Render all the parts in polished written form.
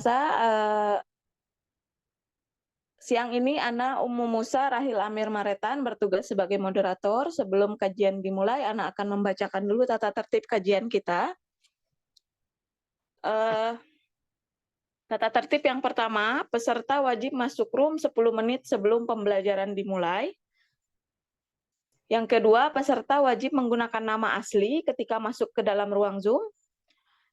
pemirsa, siang ini Ana Ummu Musa Rahil Amir Maretan bertugas sebagai moderator. Sebelum kajian dimulai, Ana akan membacakan dulu tata tertib kajian kita. Tata tertib yang pertama, peserta wajib masuk room 10 menit sebelum pembelajaran dimulai. Yang kedua, peserta wajib menggunakan nama asli ketika masuk ke dalam ruang Zoom.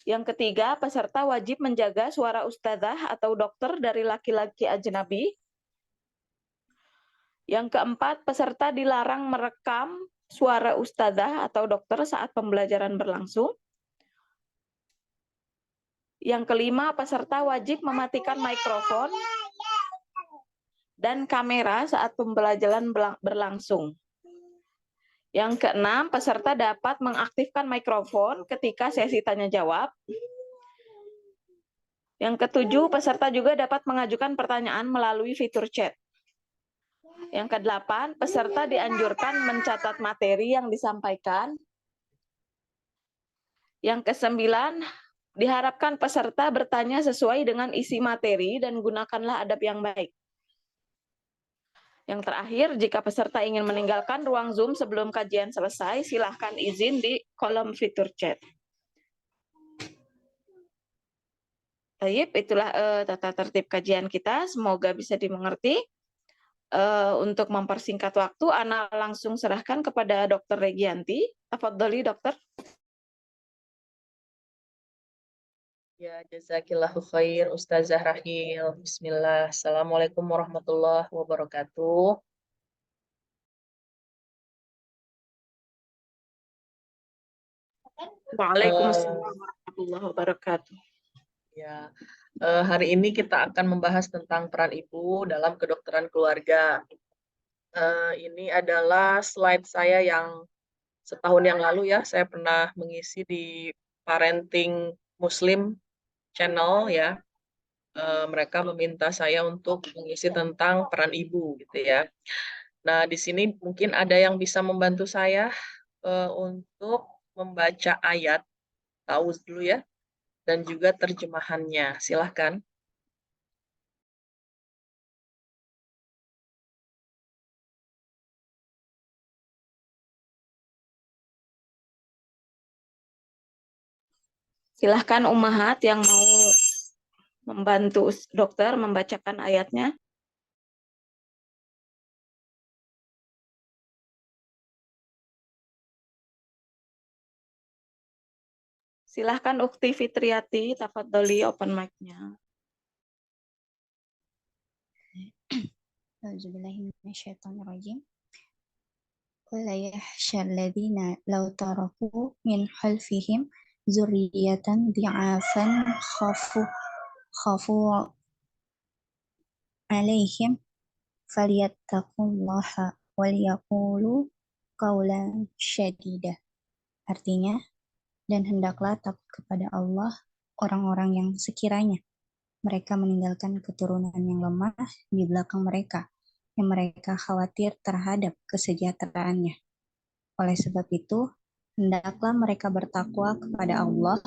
Yang ketiga, peserta wajib menjaga suara ustadzah atau dokter dari laki-laki ajnabi. Yang keempat, peserta dilarang merekam suara ustadzah atau dokter saat pembelajaran berlangsung. Yang kelima, peserta wajib mematikan mikrofon dan kamera saat pembelajaran berlangsung. Yang keenam, peserta dapat mengaktifkan mikrofon ketika sesi tanya jawab. Yang ketujuh, peserta juga dapat mengajukan pertanyaan melalui fitur chat. Yang kedelapan, peserta dianjurkan mencatat materi yang disampaikan. Yang kesembilan, diharapkan peserta bertanya sesuai dengan isi materi dan gunakanlah adab yang baik. Yang terakhir, jika peserta ingin meninggalkan ruang Zoom sebelum kajian selesai, silahkan izin di kolom fitur chat. Baik, itulah tata tertib kajian kita. Semoga bisa dimengerti. Untuk mempersingkat waktu, Ana langsung serahkan kepada Dr. Regianti. Tafadholi, dokter. Ya, jazakillahu khair Ustazah Rahil. Bismillah. Assalamualaikum warahmatullahi wabarakatuh. Waalaikumsalam warahmatullahi wabarakatuh. Ya, hari ini kita akan membahas tentang peran ibu dalam kedokteran keluarga. Ini adalah slide saya yang setahun yang lalu ya, saya pernah mengisi di Parenting Muslim Channel ya. Mereka meminta saya untuk mengisi tentang peran ibu gitu ya. Nah, di sini mungkin ada yang bisa membantu saya untuk membaca ayat, tahu dulu ya, dan juga terjemahannya. Silahkan. Silahkan Ummahat yang mau membantu dokter membacakan ayatnya. Silahkan Ukti Fitriati, tafadholi open mic-nya. Auzubillahiminasyaitonirrajim. Qul la yahsyal ladzina law taraku min khalfihim dzurriyyatan dhi'afan khafu 'alaihim falyattaqullaha wal yaqulu qawlan syadida. Artinya, dan hendaklah takut kepada Allah orang-orang yang sekiranya mereka meninggalkan keturunan yang lemah di belakang mereka, yang mereka khawatir terhadap kesejahteraannya. Oleh sebab itu, hendaklah mereka bertakwa kepada Allah,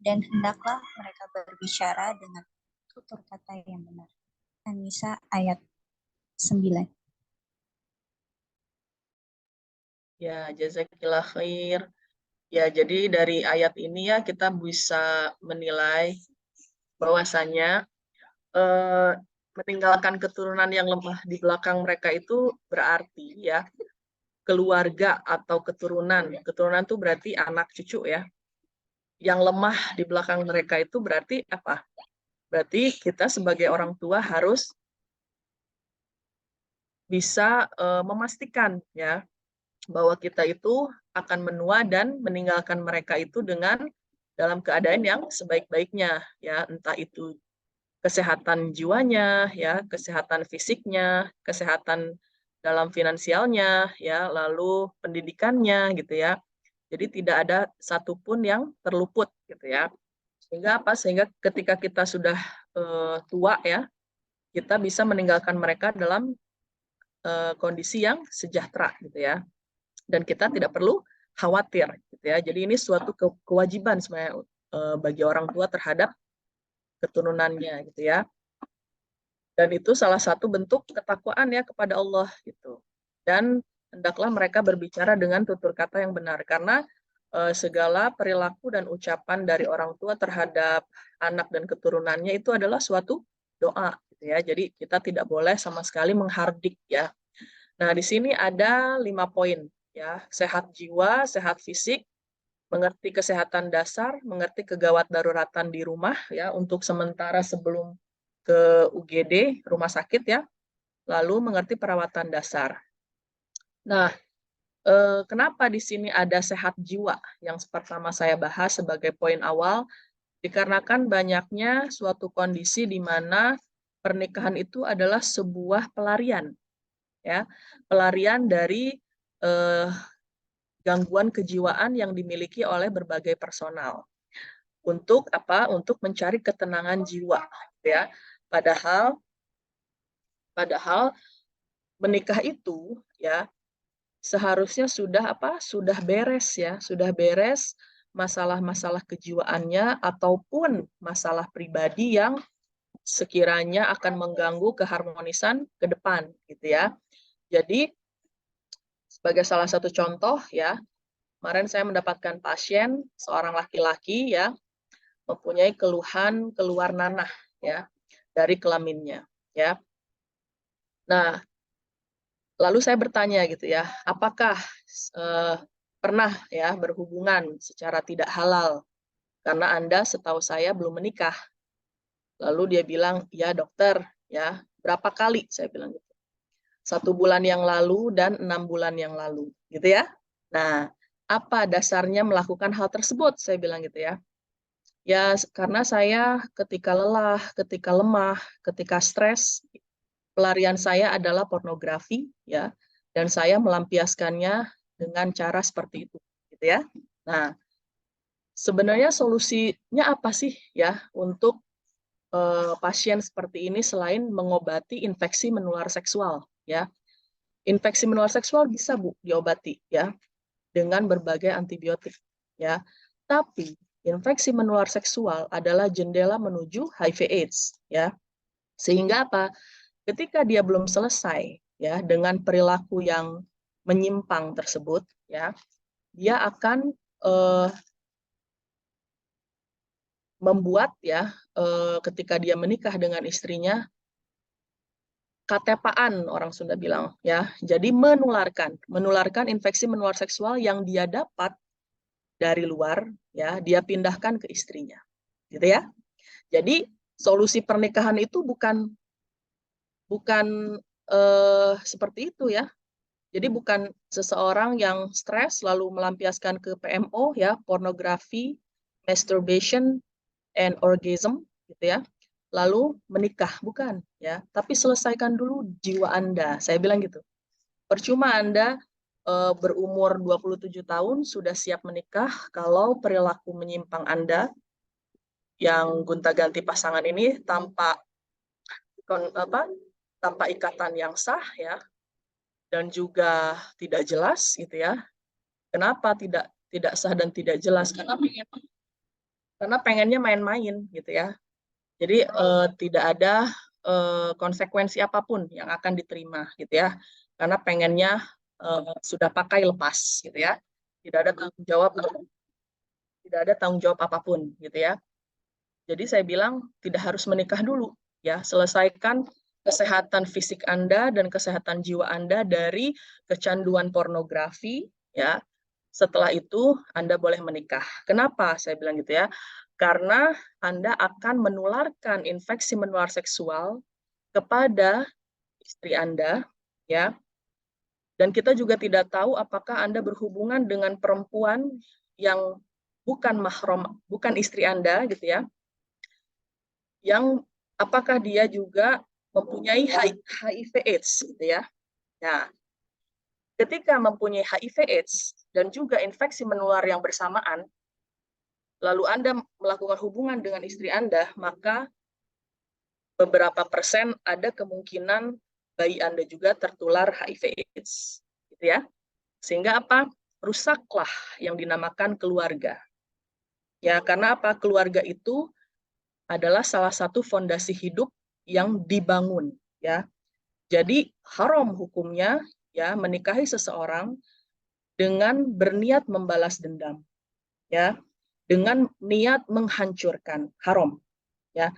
dan hendaklah mereka berbicara dengan tutur kata yang benar. An-Nisa ayat 9. Ya, jazakillah khair. Ya, jadi dari ayat ini ya kita bisa menilai bahwasanya meninggalkan keturunan yang lemah di belakang mereka itu berarti ya keluarga atau keturunan. Keturunan itu berarti anak cucu ya. Yang lemah di belakang mereka itu berarti apa? Berarti kita sebagai orang tua harus bisa memastikan ya bahwa kita itu akan menua dan meninggalkan mereka itu dengan dalam keadaan yang sebaik-baiknya ya, entah itu kesehatan jiwanya ya, kesehatan fisiknya, kesehatan dalam finansialnya ya, lalu pendidikannya gitu ya. Jadi tidak ada satupun yang terluput gitu ya. Sehingga apa? Sehingga ketika kita sudah tua ya, kita bisa meninggalkan mereka dalam kondisi yang sejahtera gitu ya. Dan kita tidak perlu khawatir gitu ya. Jadi ini suatu kewajiban sebenarnya bagi orang tua terhadap keturunannya gitu ya. Dan itu salah satu bentuk ketakwaan ya kepada Allah gitu. Dan hendaklah mereka berbicara dengan tutur kata yang benar, karena segala perilaku dan ucapan dari orang tua terhadap anak dan keturunannya itu adalah suatu doa gitu ya. Jadi kita tidak boleh sama sekali menghardik ya. Nah, di sini ada 5 poin ya. Sehat jiwa, sehat fisik, mengerti kesehatan dasar, mengerti kegawat daruratan di rumah ya untuk sementara sebelum ke UGD, rumah sakit ya, lalu mengerti perawatan dasar. Nah, kenapa di sini ada sehat jiwa yang pertama saya bahas sebagai poin awal, dikarenakan banyaknya suatu kondisi di mana pernikahan itu adalah sebuah pelarian, ya, pelarian dari gangguan kejiwaan yang dimiliki oleh berbagai personal. Untuk apa? Untuk mencari ketenangan jiwa, ya. Padahal menikah itu ya seharusnya sudah apa? Sudah beres ya, sudah beres masalah-masalah kejiwaannya ataupun masalah pribadi yang sekiranya akan mengganggu keharmonisan ke depan gitu ya. Jadi sebagai salah satu contoh ya, kemarin saya mendapatkan pasien seorang laki-laki ya mempunyai keluhan keluar nanah ya dari kelaminnya ya. Nah, lalu saya bertanya gitu ya, apakah pernah ya berhubungan secara tidak halal? Karena Anda setahu saya belum menikah. Lalu dia bilang, ya dokter, ya berapa kali? Saya bilang gitu. 1 bulan yang lalu dan 6 bulan yang lalu, gitu ya. Nah, apa dasarnya melakukan hal tersebut? Saya bilang gitu ya. Ya, karena saya ketika lelah, ketika lemah, ketika stres, pelarian saya adalah pornografi, ya, dan saya melampiaskannya dengan cara seperti itu, gitu ya. Nah, sebenarnya solusinya apa sih ya untuk pasien seperti ini selain mengobati infeksi menular seksual, ya. Infeksi menular seksual bisa Bu diobati ya dengan berbagai antibiotik, ya. Tapi infeksi menular seksual adalah jendela menuju HIV/AIDS, ya. Sehingga apa? Ketika dia belum selesai ya dengan perilaku yang menyimpang tersebut ya, dia akan membuat ya ketika dia menikah dengan istrinya katepaan orang Sunda bilang ya. Jadi menularkan infeksi menular seksual yang dia dapat dari luar ya, dia pindahkan ke istrinya. Gitu ya. Jadi solusi pernikahan itu bukan seperti itu ya. Jadi bukan seseorang yang stres lalu melampiaskan ke PMO ya, pornografi, masturbation, and orgasm gitu ya. Lalu menikah, bukan ya. Tapi selesaikan dulu jiwa Anda. Saya bilang gitu. Percuma Anda berumur 27 tahun sudah siap menikah kalau perilaku menyimpang Anda yang gonta-ganti pasangan ini tanpa ikatan yang sah ya, dan juga tidak jelas gitu ya. Kenapa tidak sah dan tidak jelas? Karena pengennya main-main gitu ya. Jadi tidak ada konsekuensi apapun yang akan diterima gitu ya. Karena pengennya sudah pakai lepas gitu ya. Tidak ada tanggung jawab apapun gitu ya. Jadi saya bilang tidak harus menikah dulu ya. Selesaikan kesehatan fisik Anda dan kesehatan jiwa Anda dari kecanduan pornografi ya. Setelah itu Anda boleh menikah. Kenapa saya bilang gitu ya? Karena Anda akan menularkan infeksi menular seksual kepada istri Anda ya. Dan kita juga tidak tahu apakah Anda berhubungan dengan perempuan yang bukan mahram, bukan istri Anda gitu ya. Yang apakah dia juga mempunyai HIV/AIDS gitu ya. Nah, ketika mempunyai HIV/AIDS dan juga infeksi menular yang bersamaan, lalu Anda melakukan hubungan dengan istri Anda, maka beberapa persen ada kemungkinan bayi Anda juga tertular HIV/AIDS, gitu ya. Sehingga apa? Rusaklah yang dinamakan keluarga. Ya, karena apa? Keluarga itu adalah salah satu fondasi hidup yang dibangun, ya. Jadi haram hukumnya ya menikahi seseorang dengan berniat membalas dendam, ya, dengan niat menghancurkan, haram, ya.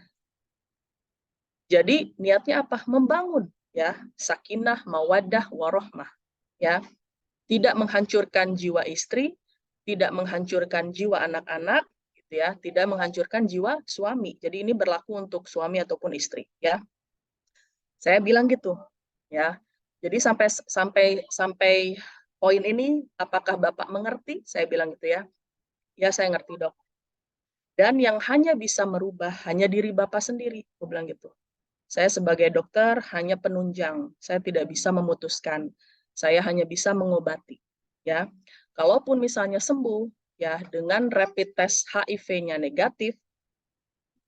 Jadi niatnya apa? Membangun, ya, sakinah, mawaddah, warohmah, ya. Tidak menghancurkan jiwa istri, tidak menghancurkan jiwa anak-anak, gitu ya, tidak menghancurkan jiwa suami. Jadi ini berlaku untuk suami ataupun istri, ya. Saya bilang gitu, ya. Jadi sampai poin ini, apakah Bapak mengerti? Saya bilang gitu ya. Ya, saya ngerti, Dok. Dan yang hanya bisa merubah hanya diri Bapak sendiri, aku bilang gitu. Saya sebagai dokter hanya penunjang, saya tidak bisa memutuskan. Saya hanya bisa mengobati, ya. Kalaupun misalnya sembuh, ya, dengan rapid test HIV-nya negatif,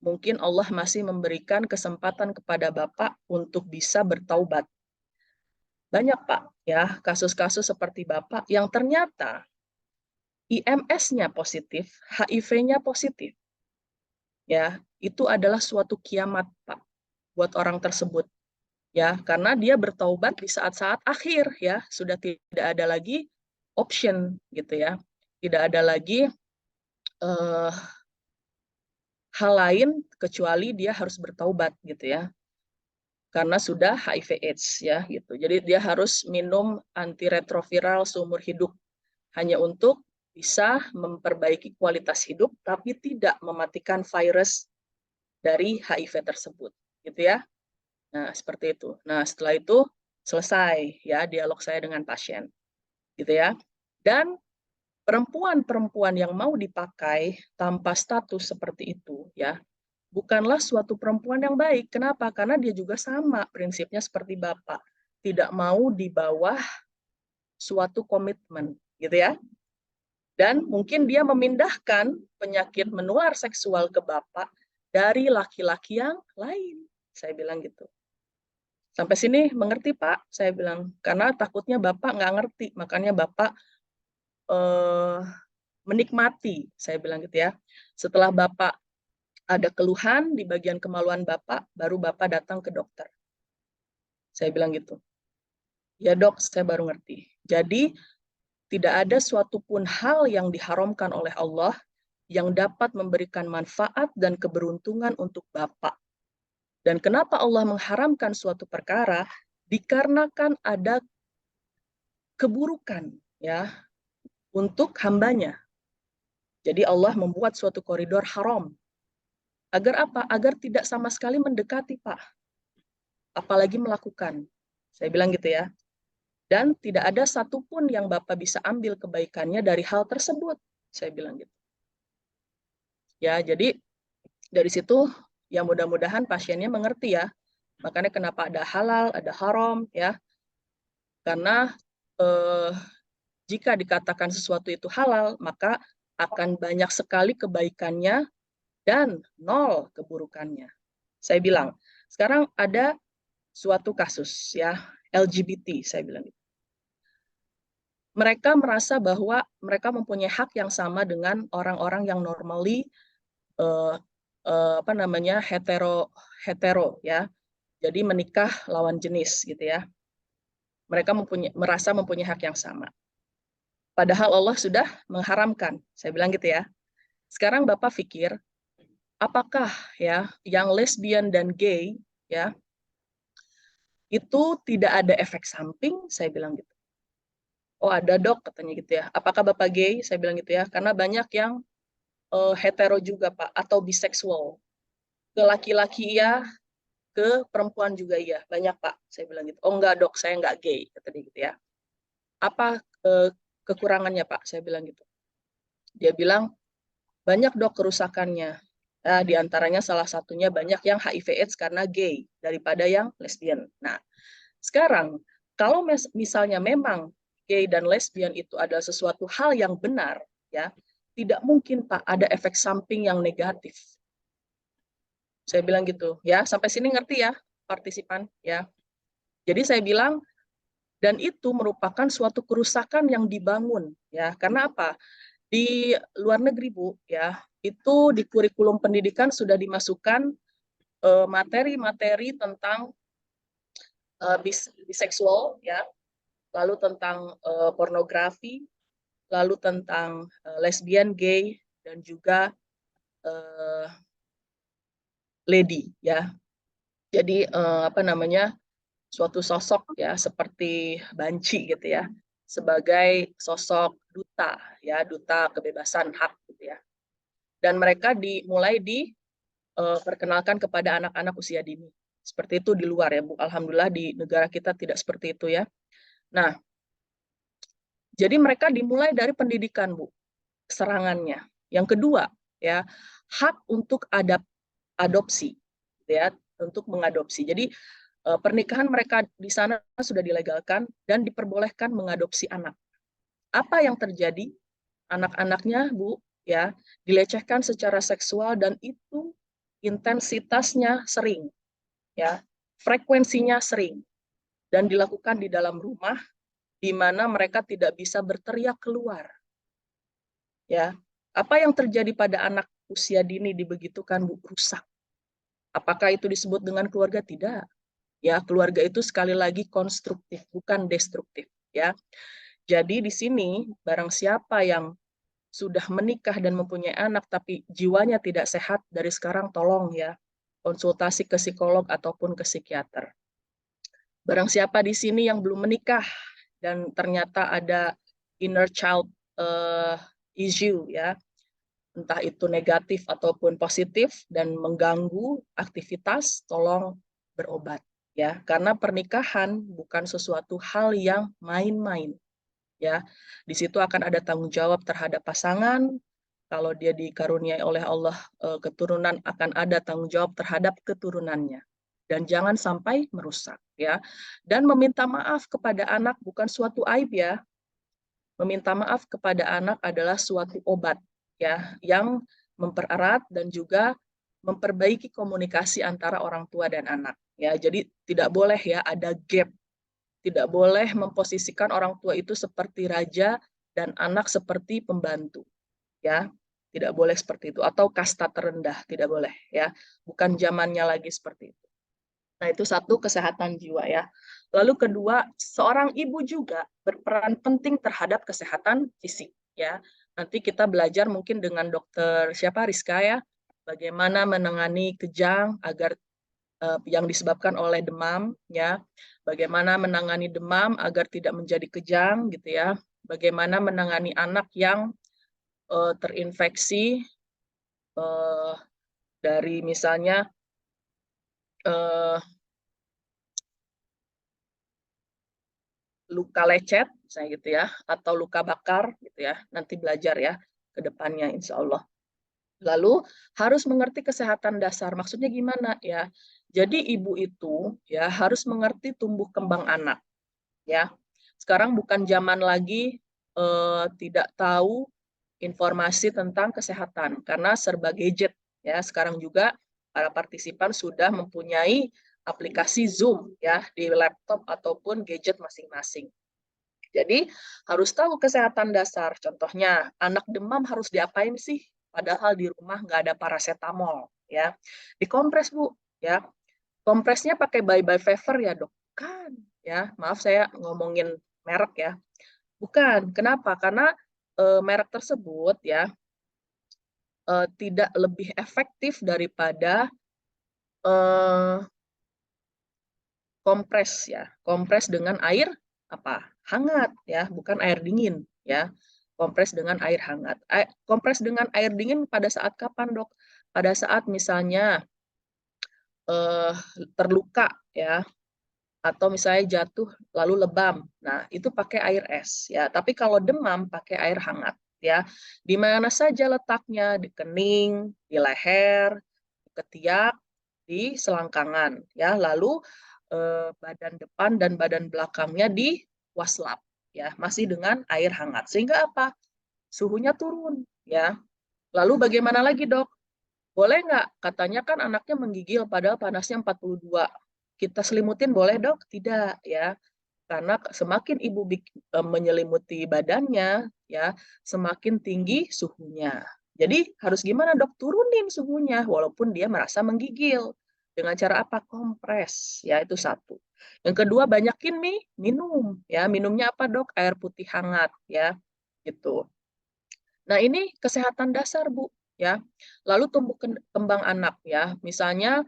mungkin Allah masih memberikan kesempatan kepada Bapak untuk bisa bertaubat. Banyak, Pak, ya, kasus-kasus seperti Bapak yang ternyata IMS-nya positif, HIV-nya positif. Ya, itu adalah suatu kiamat, Pak, buat orang tersebut. Ya, karena dia bertaubat di saat-saat akhir, ya, sudah tidak ada lagi option gitu ya. Tidak ada lagi hal lain kecuali dia harus bertaubat gitu ya. Karena sudah HIV/AIDS ya gitu. Jadi dia harus minum antiretroviral seumur hidup hanya untuk bisa memperbaiki kualitas hidup tapi tidak mematikan virus dari HIV tersebut gitu ya. Nah, seperti itu. Nah, setelah itu selesai ya dialog saya dengan pasien gitu ya. Dan perempuan-perempuan yang mau dipakai tanpa status seperti itu ya, bukanlah suatu perempuan yang baik. Kenapa? Karena dia juga sama prinsipnya seperti Bapak. Tidak mau di bawah suatu komitmen, gitu ya. Dan mungkin dia memindahkan penyakit menular seksual ke Bapak dari laki-laki yang lain. Saya bilang gitu. Sampai sini mengerti, Pak? Saya bilang. Karena takutnya Bapak nggak ngerti. Makanya Bapak menikmati, saya bilang gitu ya. Setelah Bapak ada keluhan di bagian kemaluan Bapak, baru Bapak datang ke dokter. Saya bilang gitu. Ya dok, saya baru ngerti. Jadi, tidak ada suatu pun hal yang diharamkan oleh Allah yang dapat memberikan manfaat dan keberuntungan untuk Bapak. Dan kenapa Allah mengharamkan suatu perkara? Dikarenakan ada keburukan ya untuk hambanya. Jadi Allah membuat suatu koridor haram. Agar apa? Agar tidak sama sekali mendekati, Pak. Apalagi melakukan. Saya bilang gitu ya. Dan tidak ada satupun yang Bapak bisa ambil kebaikannya dari hal tersebut. Saya bilang gitu. Ya, jadi dari situ ya mudah-mudahan pasiennya mengerti ya. Makanya kenapa ada halal, ada haram ya. Karena jika dikatakan sesuatu itu halal, maka akan banyak sekali kebaikannya dan nol keburukannya. Saya bilang, sekarang ada suatu kasus ya, LGBT, saya bilang gitu. Mereka merasa bahwa mereka mempunyai hak yang sama dengan orang-orang yang normally hetero ya. Jadi menikah lawan jenis gitu ya. Mereka merasa mempunyai hak yang sama. Padahal Allah sudah mengharamkan. Saya bilang gitu ya. Sekarang Bapak pikir, apakah ya yang lesbian dan gay ya itu tidak ada efek samping? Saya bilang gitu. Oh ada dok, katanya gitu ya. Apakah Bapak gay? Saya bilang gitu ya. Karena banyak yang hetero juga Pak, atau biseksual. Ke laki-laki ya, ke perempuan juga iya. Banyak Pak, saya bilang gitu. Oh enggak dok, saya enggak gay, kata dia gitu ya. Apa kekurangannya Pak? Saya bilang gitu. Dia bilang, banyak dok kerusakannya. Nah, di antaranya salah satunya banyak yang HIV/AIDS karena gay daripada yang lesbian. Nah, sekarang kalau misalnya memang gay dan lesbian itu adalah sesuatu hal yang benar, ya, tidak mungkin Pak ada efek samping yang negatif. Saya bilang gitu, ya. Sampai sini ngerti ya, partisipan, ya. Jadi saya bilang, dan itu merupakan suatu kerusakan yang dibangun, ya. Karena apa? Di luar negeri, Bu, ya, itu di kurikulum pendidikan sudah dimasukkan materi-materi tentang biseksual, ya, lalu tentang pornografi, lalu tentang lesbian, gay, dan juga lady, ya. Jadi apa namanya, suatu sosok ya seperti Banci gitu ya, sebagai sosok duta ya, duta kebebasan hak gitu ya. Dan mereka mulai diperkenalkan kepada anak-anak usia dini. Seperti itu di luar ya, Bu. Alhamdulillah di negara kita tidak seperti itu ya. Nah, jadi mereka dimulai dari pendidikan, Bu, serangannya. Yang kedua, ya, hak untuk adopsi, ya, untuk mengadopsi. Jadi pernikahan mereka di sana sudah dilegalkan dan diperbolehkan mengadopsi anak. Apa yang terjadi? Anak-anaknya, Bu, ya, dilecehkan secara seksual dan itu intensitasnya sering, ya, frekuensinya sering dan dilakukan di dalam rumah di mana mereka tidak bisa berteriak keluar. Ya, apa yang terjadi pada anak usia dini dibegitukan, Bu? Rusak. Apakah itu disebut dengan keluarga? Tidak. Ya, keluarga itu sekali lagi konstruktif, bukan destruktif, ya. Jadi di sini barang siapa yang sudah menikah dan mempunyai anak tapi jiwanya tidak sehat, dari sekarang tolong ya konsultasi ke psikolog ataupun ke psikiater. Barang siapa di sini yang belum menikah dan ternyata ada inner child issue ya, entah itu negatif ataupun positif dan mengganggu aktivitas, tolong berobat ya, karena pernikahan bukan sesuatu hal yang main-main ya. Di situ akan ada tanggung jawab terhadap pasangan. Kalau dia dikaruniai oleh Allah keturunan, akan ada tanggung jawab terhadap keturunannya. Dan jangan sampai merusak ya. Dan meminta maaf kepada anak bukan suatu aib ya. Meminta maaf kepada anak adalah suatu obat ya, yang mempererat dan juga memperbaiki komunikasi antara orang tua dan anak ya. Jadi tidak boleh ya ada gap, tidak boleh memposisikan orang tua itu seperti raja dan anak seperti pembantu ya, tidak boleh seperti itu, atau kasta terendah, tidak boleh ya, bukan zamannya lagi seperti itu. Nah, itu satu, kesehatan jiwa ya. Lalu kedua, seorang ibu juga berperan penting terhadap kesehatan fisik ya. Nanti kita belajar mungkin dengan dokter siapa, Rizka ya, bagaimana menangani kejang agar yang disebabkan oleh demam ya. Bagaimana menangani demam agar tidak menjadi kejang gitu ya. Bagaimana menangani anak yang terinfeksi dari misalnya luka lecet, misalnya gitu ya, atau luka bakar gitu ya. Nanti belajar ya ke depannya insya Allah. Lalu harus mengerti kesehatan dasar. Maksudnya gimana ya? Jadi ibu itu ya harus mengerti tumbuh kembang anak ya. Sekarang bukan zaman lagi tidak tahu informasi tentang kesehatan karena serba gadget ya. Sekarang juga para partisipan sudah mempunyai aplikasi Zoom ya di laptop ataupun gadget masing-masing. Jadi harus tahu kesehatan dasar. Contohnya anak demam harus diapain sih? Padahal di rumah nggak ada paracetamol ya. Dikompres Bu ya. Kompresnya pakai bye-bye fever ya dok? Bukan ya. Maaf saya ngomongin merek ya. Bukan. Kenapa? Karena merek tersebut ya tidak lebih efektif daripada kompres ya. Kompres dengan air apa? Hangat ya, bukan air dingin ya. Kompres dengan air hangat. Kompres dengan air dingin pada saat kapan, Dok? Pada saat misalnya terluka ya, atau misalnya jatuh lalu lebam. Nah, itu pakai air es ya. Tapi kalau demam pakai air hangat ya. Di mana saja letaknya, di kening, di leher, di ketiak, di selangkangan ya. Lalu badan depan dan badan belakangnya diwaslap ya, masih dengan air hangat. Sehingga apa? Suhunya turun ya. Lalu bagaimana lagi, Dok? Boleh nggak? Katanya kan anaknya menggigil padahal panasnya 42. Kita selimutin boleh, Dok? Tidak ya. Karena semakin ibu menyelimuti badannya ya, semakin tinggi suhunya Jadi harus gimana dok? Turunin suhunya walaupun dia merasa menggigil. Dengan cara apa? Kompres, ya itu satu. Yang kedua, banyakin minum, ya. Minumnya apa dok? Air putih hangat, ya, gitu. Nah ini kesehatan dasar Bu, ya. Lalu tumbuh kembang anak, ya. Misalnya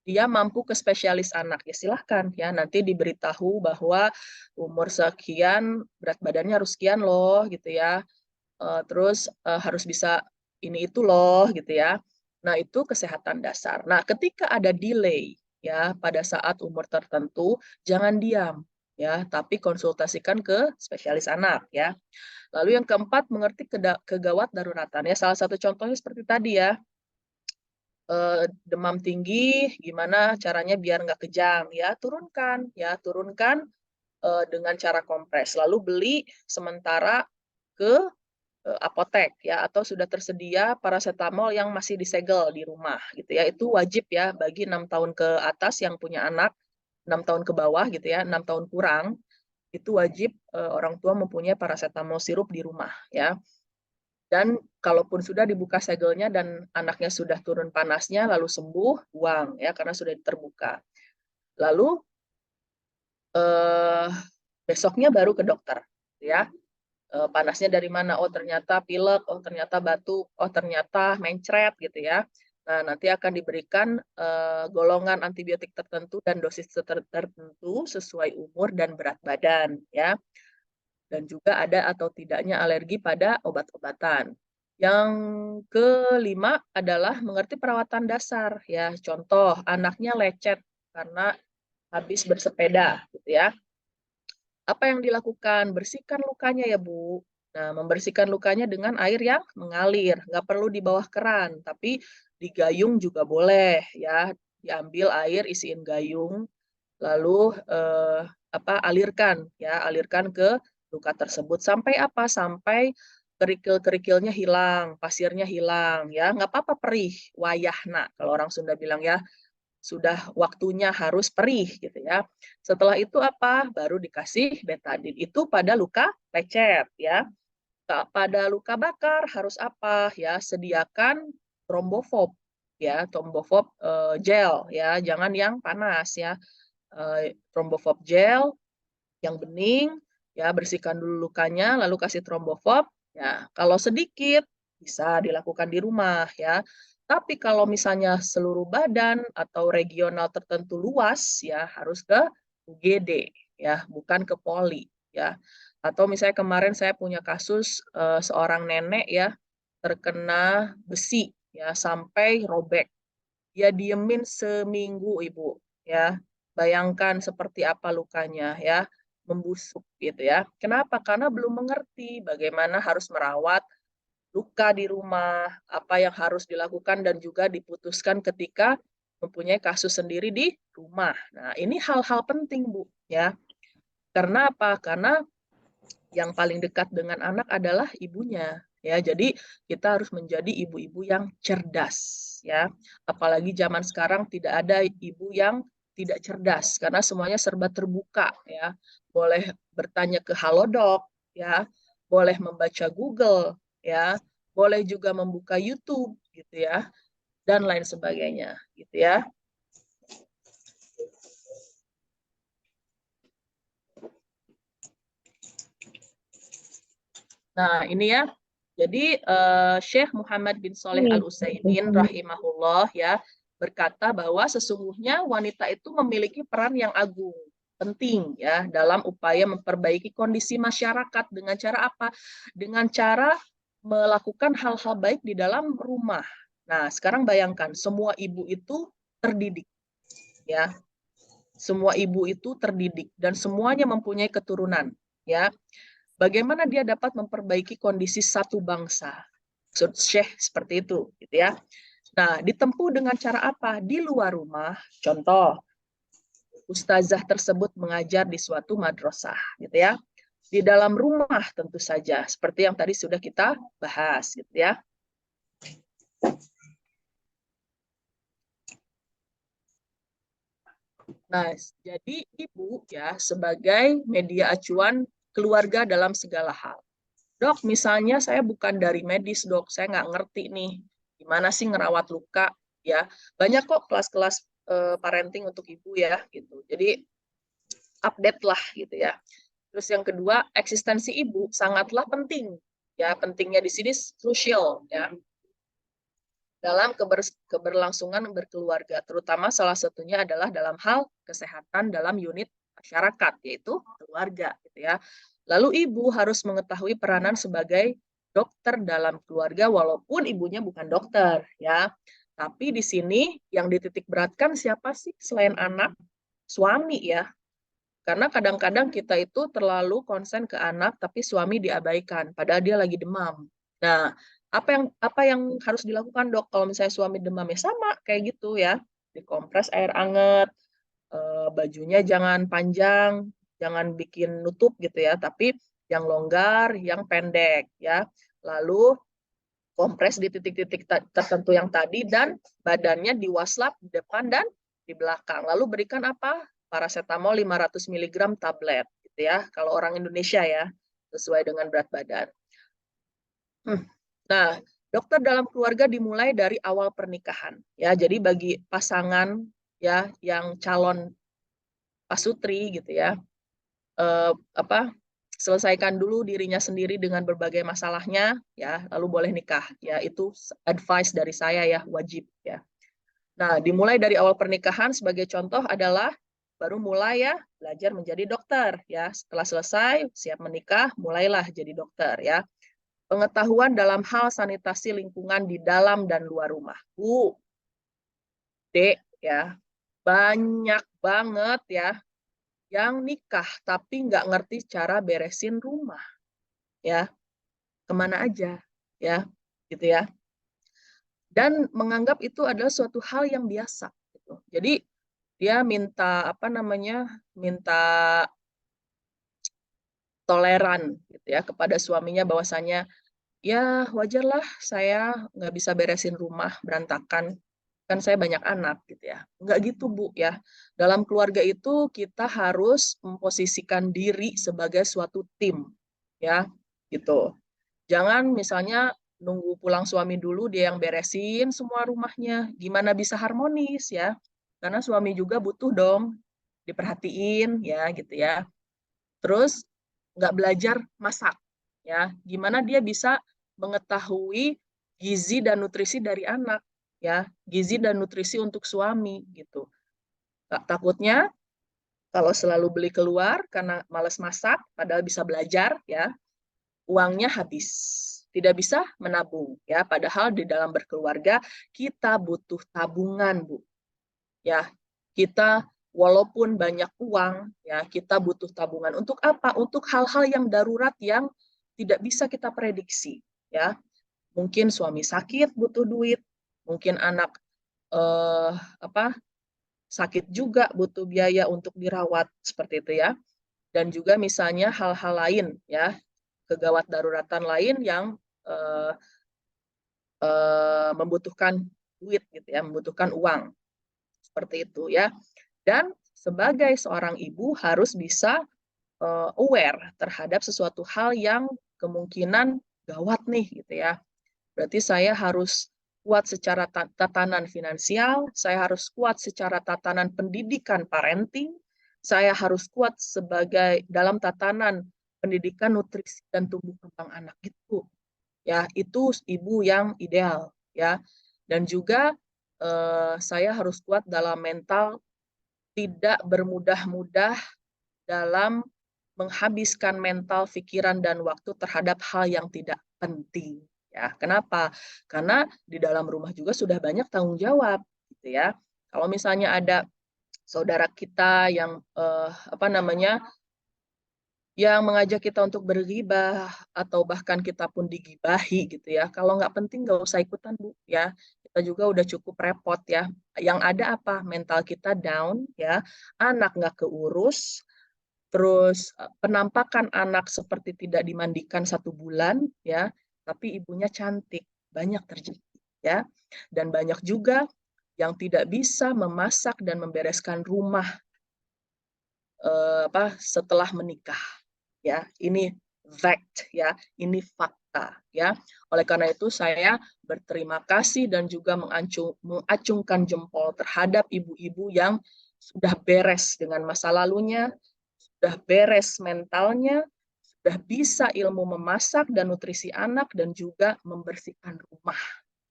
dia mampu ke spesialis anak, ya silahkan, ya. Nanti diberitahu bahwa umur sekian berat badannya harus sekian loh, gitu ya. Terus harus bisa ini itu loh gitu ya. Nah, itu kesehatan dasar. Nah, ketika ada delay ya pada saat umur tertentu, jangan diam ya, tapi konsultasikan ke spesialis anak ya. Lalu yang keempat, mengerti kegawat daruratan ya. Salah satu contohnya seperti tadi ya, demam tinggi, gimana caranya biar nggak kejang ya, turunkan dengan cara kompres. Lalu beli sementara ke apotek ya, atau sudah tersedia paracetamol yang masih disegel di rumah gitu ya. Itu wajib ya bagi 6 tahun ke atas yang punya anak, 6 tahun ke bawah gitu ya, 6 tahun kurang, itu wajib orang tua mempunyai paracetamol sirup di rumah ya. Dan kalaupun sudah dibuka segelnya dan anaknya sudah turun panasnya lalu sembuh, buang ya karena sudah terbuka. Lalu besoknya baru ke dokter ya. Panasnya dari mana? Oh ternyata pilek, oh ternyata batuk, oh ternyata mencret gitu ya. Nah nanti akan diberikan golongan antibiotik tertentu dan dosis tertentu sesuai umur dan berat badan ya. Dan juga ada atau tidaknya alergi pada obat-obatan. Yang kelima adalah mengerti perawatan dasar ya. Contoh anaknya lecet karena habis bersepeda gitu ya. Apa yang dilakukan? Bersihkan lukanya ya Bu. Nah, membersihkan lukanya dengan air yang mengalir. Nggak perlu di bawah keran, tapi di gayung juga boleh ya. Diambil air, isiin gayung, lalu alirkan ya, alirkan ke luka tersebut. Sampai apa? Sampai kerikil-kerikilnya hilang, pasirnya hilang ya. Nggak apa-apa perih, wayahna kalau orang Sunda bilang ya, sudah waktunya harus perih gitu ya. Setelah itu apa? Baru dikasih betadine. Itu pada luka lecet ya. Pada luka bakar harus apa? Ya, sediakan trombofob ya, trombofob gel ya, jangan yang panas ya. Trombofob gel yang bening ya, bersihkan dulu lukanya lalu kasih trombofob ya. Kalau sedikit bisa dilakukan di rumah ya. Tapi kalau misalnya seluruh badan atau regional tertentu luas ya harus ke UGD ya, bukan ke poli ya. Atau misalnya kemarin saya punya kasus seorang nenek ya terkena besi ya sampai robek. Dia diemin seminggu Ibu ya. Bayangkan seperti apa lukanya ya, membusuk gitu ya. Kenapa? Karena belum mengerti bagaimana harus merawat luka di rumah, apa yang harus dilakukan dan juga diputuskan ketika mempunyai kasus sendiri di rumah. Nah, ini hal-hal penting, Bu, ya. Karena apa? Karena yang paling dekat dengan anak adalah ibunya, ya. Jadi kita harus menjadi ibu-ibu yang cerdas, ya. Apalagi zaman sekarang tidak ada ibu yang tidak cerdas karena semuanya serba terbuka, ya. Boleh bertanya ke Halodoc, ya. Boleh membaca Google, ya. Boleh juga membuka YouTube, gitu ya. Dan lain sebagainya, gitu ya. Nah, ini ya. Jadi Syekh Muhammad bin Shalih Al-Utsaimin rahimahullah ya berkata bahwa sesungguhnya wanita itu memiliki peran yang agung, penting ya dalam upaya memperbaiki kondisi masyarakat dengan cara apa? Dengan cara melakukan hal-hal baik di dalam rumah. Nah, sekarang bayangkan semua ibu itu terdidik ya. Semua ibu itu terdidik dan semuanya mempunyai keturunan ya. Bagaimana dia dapat memperbaiki kondisi satu bangsa? Syekh seperti itu, gitu ya. Nah, ditempuh dengan cara apa? Di luar rumah, contoh, ustazah tersebut mengajar di suatu madrasah, gitu ya. Di dalam rumah tentu saja, seperti yang tadi sudah kita bahas, gitu ya. Nah, jadi ibu ya sebagai media acuan keluarga dalam segala hal. Dok, misalnya saya bukan dari medis, dok, saya nggak ngerti nih, gimana sih ngerawat luka, ya. Banyak kok kelas-kelas parenting untuk ibu ya, gitu. Jadi update lah, gitu ya. Terus yang kedua, eksistensi ibu sangatlah penting, ya. Pentingnya di sini krusial, ya. Dalam keberlangsungan berkeluarga, terutama salah satunya adalah dalam hal kesehatan dalam unit masyarakat, yaitu keluarga, gitu ya. Lalu ibu harus mengetahui peranan sebagai dokter dalam keluarga, walaupun ibunya bukan dokter, ya. Tapi di sini yang dititik beratkan siapa sih selain anak? Suami, ya. Karena kadang-kadang kita itu terlalu konsen ke anak, tapi suami diabaikan, padahal dia lagi demam. Nah, apa yang harus dilakukan, dok, kalau misalnya suami demam? Ya sama kayak gitu ya, dikompres air anget, bajunya jangan panjang, jangan bikin nutup gitu ya, tapi yang longgar, yang pendek ya. Lalu kompres di titik-titik tertentu yang tadi, dan badannya diwaslap di depan dan di belakang. Lalu berikan apa? Paracetamol 500 mg tablet gitu ya, kalau orang Indonesia ya, sesuai dengan berat badan. Nah, dokter dalam keluarga dimulai dari awal pernikahan ya. Jadi bagi pasangan ya yang calon pasutri gitu ya, selesaikan dulu dirinya sendiri dengan berbagai masalahnya ya, lalu boleh nikah ya. Itu advice dari saya ya, wajib ya. Nah, dimulai dari awal pernikahan sebagai contoh adalah baru mulai ya belajar menjadi dokter ya. Setelah selesai siap menikah, mulailah jadi dokter ya. Pengetahuan dalam hal sanitasi lingkungan di dalam dan luar rumah. Bu, Dek, ya, banyak banget ya yang nikah tapi nggak ngerti cara beresin rumah, ya, kemana aja, ya, gitu ya. Dan menganggap itu adalah suatu hal yang biasa. Gitu. Jadi dia minta minta toleran, gitu ya, kepada suaminya bahwasanya ya wajarlah saya nggak bisa beresin rumah berantakan, kan saya banyak anak gitu ya. Nggak gitu Bu ya. Dalam keluarga itu kita harus memposisikan diri sebagai suatu tim ya, gitu. Jangan misalnya nunggu pulang suami dulu dia yang beresin semua rumahnya, gimana bisa harmonis ya. Karena suami juga butuh dong diperhatiin ya gitu ya. Terus nggak belajar masak ya, gimana dia bisa mengetahui gizi dan nutrisi dari anak ya, gizi dan nutrisi untuk suami gitu. Takutnya kalau selalu beli keluar karena males masak padahal bisa belajar ya, uangnya habis, tidak bisa menabung ya, padahal di dalam berkeluarga kita butuh tabungan Bu ya. Kita walaupun banyak uang ya, kita butuh tabungan untuk apa? Untuk hal-hal yang darurat yang tidak bisa kita prediksi ya. Mungkin suami sakit butuh duit, mungkin anak sakit juga butuh biaya untuk dirawat seperti itu ya. Dan juga misalnya hal-hal lain ya, kegawat daruratan lain yang membutuhkan duit gitu ya, membutuhkan uang seperti itu ya. Dan sebagai seorang ibu harus bisa aware terhadap sesuatu hal yang kemungkinan gawat nih gitu ya. Berarti saya harus kuat secara tatanan finansial, saya harus kuat secara tatanan pendidikan parenting, saya harus kuat sebagai dalam tatanan pendidikan nutrisi dan tumbuh kembang anak gitu. Ya, itu ibu yang ideal ya. Dan juga saya harus kuat dalam mental, tidak bermudah-mudah dalam menghabiskan mental, pikiran, dan waktu terhadap hal yang tidak penting. Ya, kenapa? Karena di dalam rumah juga sudah banyak tanggung jawab, gitu ya. Kalau misalnya ada saudara kita yang yang mengajak kita untuk berghibah atau bahkan kita pun digibahi gitu ya. Kalau nggak penting nggak usah ikutan Bu ya. Kita juga udah cukup repot ya. Yang ada apa? Mental kita down ya. Anak nggak keurus. Terus penampakan anak seperti tidak dimandikan 1 bulan ya. Tapi ibunya cantik. Banyak terjadi ya. Dan banyak juga yang tidak bisa memasak dan membereskan rumah setelah menikah. Ya, ini fact ya, ini fakta ya. Oleh karena itu saya berterima kasih dan juga mengacungkan jempol terhadap ibu-ibu yang sudah beres dengan masa lalunya, sudah beres mentalnya, sudah bisa ilmu memasak dan nutrisi anak dan juga membersihkan rumah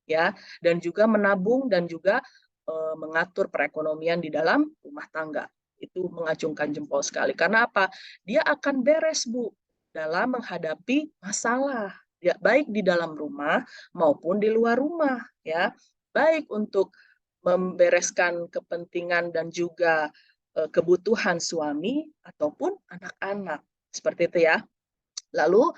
ya, dan juga menabung dan juga mengatur perekonomian di dalam rumah tangga. Itu mengacungkan jempol sekali. Karena apa? Dia akan beres, Bu, dalam menghadapi masalah, ya, baik di dalam rumah maupun di luar rumah, ya. Baik untuk membereskan kepentingan dan juga kebutuhan suami ataupun anak-anak. Seperti itu ya. Lalu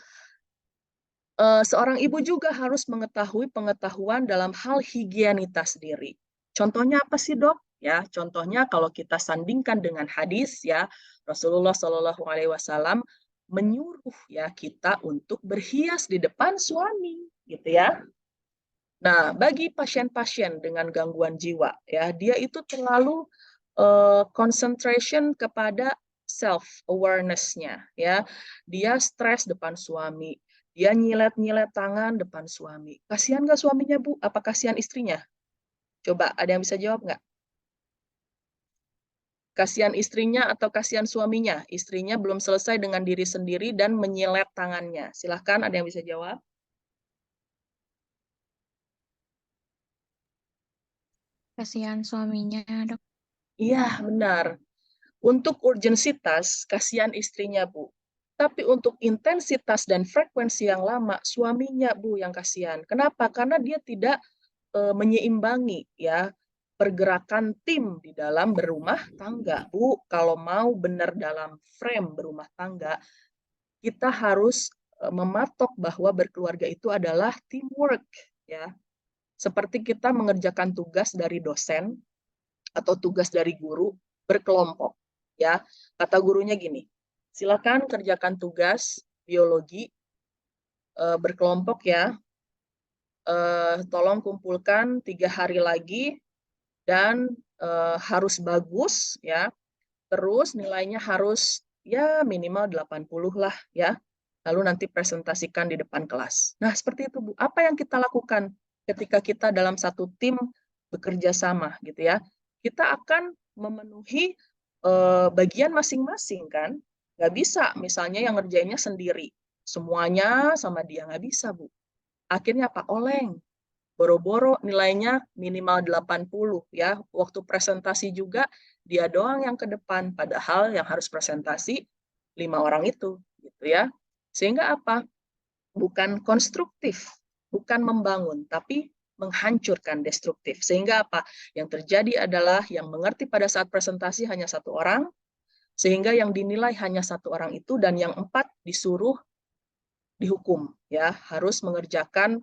seorang ibu juga harus mengetahui pengetahuan dalam hal higienitas diri. Contohnya apa sih, Dok? Ya, contohnya kalau kita sandingkan dengan hadis ya, Rasulullah Shallallahu alaihi wasallam menyuruh ya kita untuk berhias di depan suami, gitu ya. Nah, bagi pasien-pasien dengan gangguan jiwa ya, dia itu terlalu concentration kepada self awareness-nya ya. Dia stres depan suami, dia nyilet-nyilet tangan depan suami. Kasihan nggak suaminya, Bu? Apa kasihan istrinya? Coba, ada yang bisa jawab nggak? Kasihan istrinya atau kasihan suaminya? Istrinya belum selesai dengan diri sendiri dan menyilet tangannya. Silahkan, ada yang bisa jawab? Kasihan suaminya, Dok. Iya, benar. Untuk urgensitas, kasihan istrinya, Bu. Tapi untuk intensitas dan frekuensi yang lama, suaminya, Bu, yang kasihan. Kenapa? Karena dia tidak menyeimbangi ya pergerakan tim di dalam berumah tangga. Bu, kalau mau benar dalam frame berumah tangga, kita harus mematok bahwa berkeluarga itu adalah teamwork ya. Seperti kita mengerjakan tugas dari dosen atau tugas dari guru berkelompok ya. Kata gurunya gini, silakan kerjakan tugas biologi berkelompok ya. Tolong kumpulkan 3 hari lagi dan harus bagus ya. Terus nilainya harus ya minimal 80 lah ya. Lalu nanti presentasikan di depan kelas. Nah, seperti itu, Bu. Apa yang kita lakukan ketika kita dalam satu tim bekerja sama gitu ya? Kita akan memenuhi bagian masing-masing kan? Nggak bisa misalnya yang ngerjainnya sendiri. Semuanya sama dia, nggak bisa, Bu. Akhirnya apa? Oleng. Boro-boro nilainya minimal 80 ya. Waktu presentasi juga dia doang yang ke depan, padahal yang harus presentasi 5 orang itu gitu ya. Sehingga apa? Bukan konstruktif, bukan membangun, tapi menghancurkan, destruktif. Sehingga apa? Yang terjadi adalah yang mengerti pada saat presentasi hanya 1 orang, sehingga yang dinilai hanya 1 orang itu, dan yang 4 disuruh dihukum ya, harus mengerjakan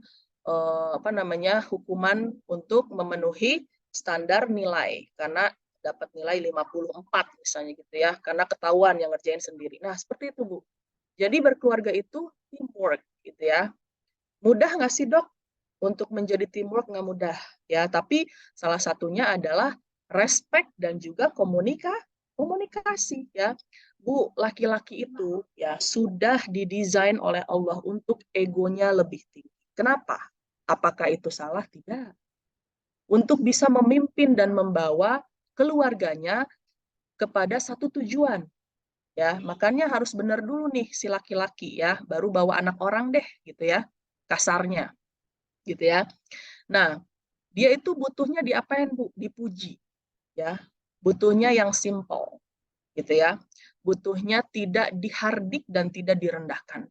hukuman untuk memenuhi standar nilai karena dapat nilai 54 misalnya gitu ya, karena ketahuan yang ngerjain sendiri. Nah, seperti itu, Bu. Jadi berkeluarga itu teamwork gitu ya. Mudah nggak sih, Dok? Untuk menjadi teamwork nggak mudah ya, tapi salah satunya adalah respect dan juga komunikasi ya. Bu, laki-laki itu ya sudah didesain oleh Allah untuk egonya lebih tinggi. Kenapa? Apakah itu salah? Tidak. Untuk bisa memimpin dan membawa keluarganya kepada satu tujuan. Ya, makanya harus benar dulu nih si laki-laki ya, baru bawa anak orang deh gitu ya. Kasarnya. Gitu ya. Nah, dia itu butuhnya diapain, Bu? Dipuji. Ya. Butuhnya yang simple. Gitu ya. Butuhnya tidak dihardik dan tidak direndahkan.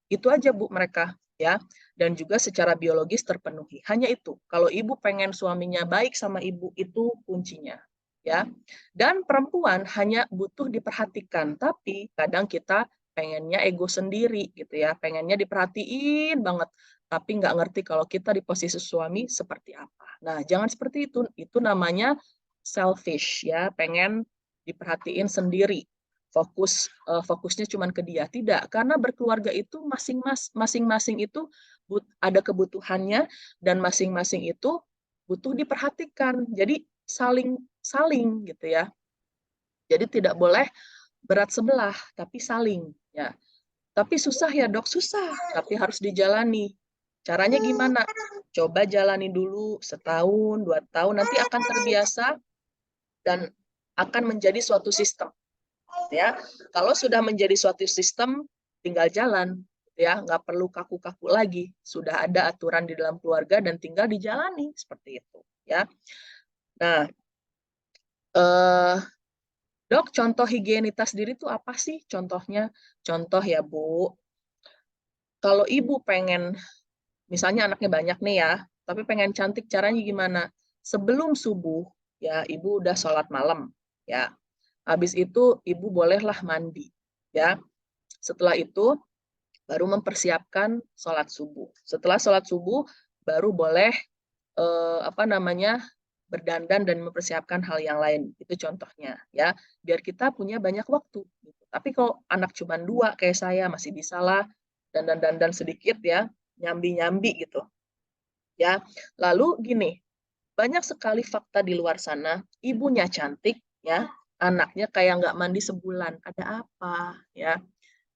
Itu aja, Bu, mereka ya. Dan juga secara biologis terpenuhi. Hanya itu. Kalau ibu pengen suaminya baik sama ibu, itu kuncinya. Ya. Dan perempuan hanya butuh diperhatikan, tapi kadang kita pengennya ego sendiri gitu ya, pengennya diperhatiin banget, tapi nggak ngerti kalau kita di posisi suami seperti apa. Nah, jangan seperti itu. Itu namanya selfish ya, pengen diperhatiin sendiri. Fokusnya cuma ke dia. Tidak, karena berkeluarga itu masing-masing itu ada kebutuhannya dan masing-masing itu butuh diperhatikan. Jadi saling gitu ya. Jadi tidak boleh berat sebelah, tapi saling ya. Tapi susah ya dok, susah, tapi harus dijalani. Caranya gimana? Coba jalani dulu setahun, 2 tahun, nanti akan terbiasa dan akan menjadi suatu sistem. Ya, kalau sudah menjadi suatu sistem, tinggal jalan. Ya, nggak perlu kaku-kaku lagi. Sudah ada aturan di dalam keluarga dan tinggal dijalani seperti itu. Ya, nah, dok, contoh higienitas diri itu apa sih? Contohnya, contoh ya Bu, kalau ibu pengen, misalnya anaknya banyak nih ya, tapi pengen cantik, caranya gimana? Sebelum subuh, ya ibu udah sholat malam, ya. Habis itu ibu bolehlah mandi, ya. Setelah itu baru mempersiapkan sholat subuh. Setelah sholat subuh baru boleh berdandan dan mempersiapkan hal yang lain. Itu contohnya, ya. Biar kita punya banyak waktu. Tapi kalau anak cuma 2 kayak saya masih bisa lah dandan sedikit ya, nyambi-nyambi gitu. Ya, lalu gini, banyak sekali fakta di luar sana, ibunya cantik, ya, anaknya kayak nggak mandi sebulan. Ada apa, ya?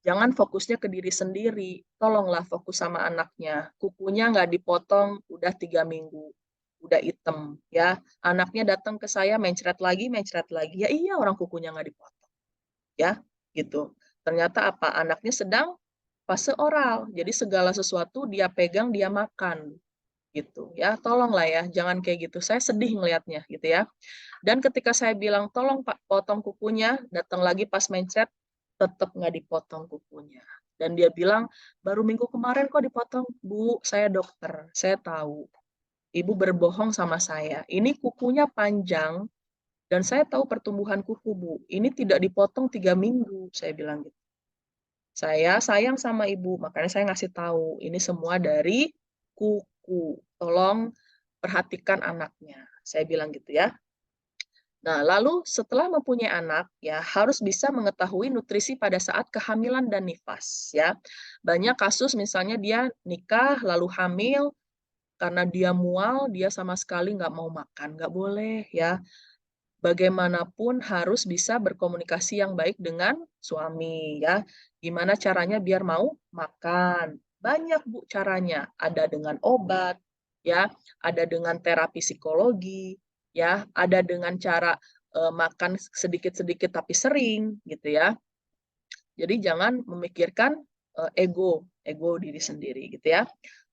Jangan fokusnya ke diri sendiri. Tolonglah fokus sama anaknya. Kukunya nggak dipotong, udah 3 minggu, udah hitam, ya. Anaknya datang ke saya mencret lagi. Ya iya, orang kukunya nggak dipotong, ya, gitu. Ternyata apa? Anaknya sedang fase oral. Jadi segala sesuatu dia pegang, dia makan. Gitu ya, tolonglah ya, jangan kayak gitu. Saya sedih ngelihatnya gitu ya. Dan ketika saya bilang tolong Pak potong kukunya, datang lagi pas mencret tetap nggak dipotong kukunya. Dan dia bilang baru minggu kemarin kok dipotong. Bu, saya dokter, saya tahu. Ibu berbohong sama saya. Ini kukunya panjang dan saya tahu pertumbuhan kuku Bu. Ini tidak dipotong 3 minggu, saya bilang gitu. Saya sayang sama ibu, makanya saya ngasih tahu ini semua dari kuku. Tolong perhatikan anaknya. Saya bilang gitu ya. Nah, lalu setelah mempunyai anak, ya harus bisa mengetahui nutrisi pada saat kehamilan dan nifas, ya. Banyak kasus misalnya dia nikah lalu hamil karena dia mual, dia sama sekali nggak mau makan, nggak boleh, ya. Bagaimanapun harus bisa berkomunikasi yang baik dengan suami, ya. Gimana caranya biar mau makan? Banyak Bu caranya. Ada dengan obat, ya, ada dengan terapi psikologi, ya, ada dengan cara makan sedikit-sedikit tapi sering, gitu ya. Jadi jangan memikirkan ego diri sendiri, gitu ya.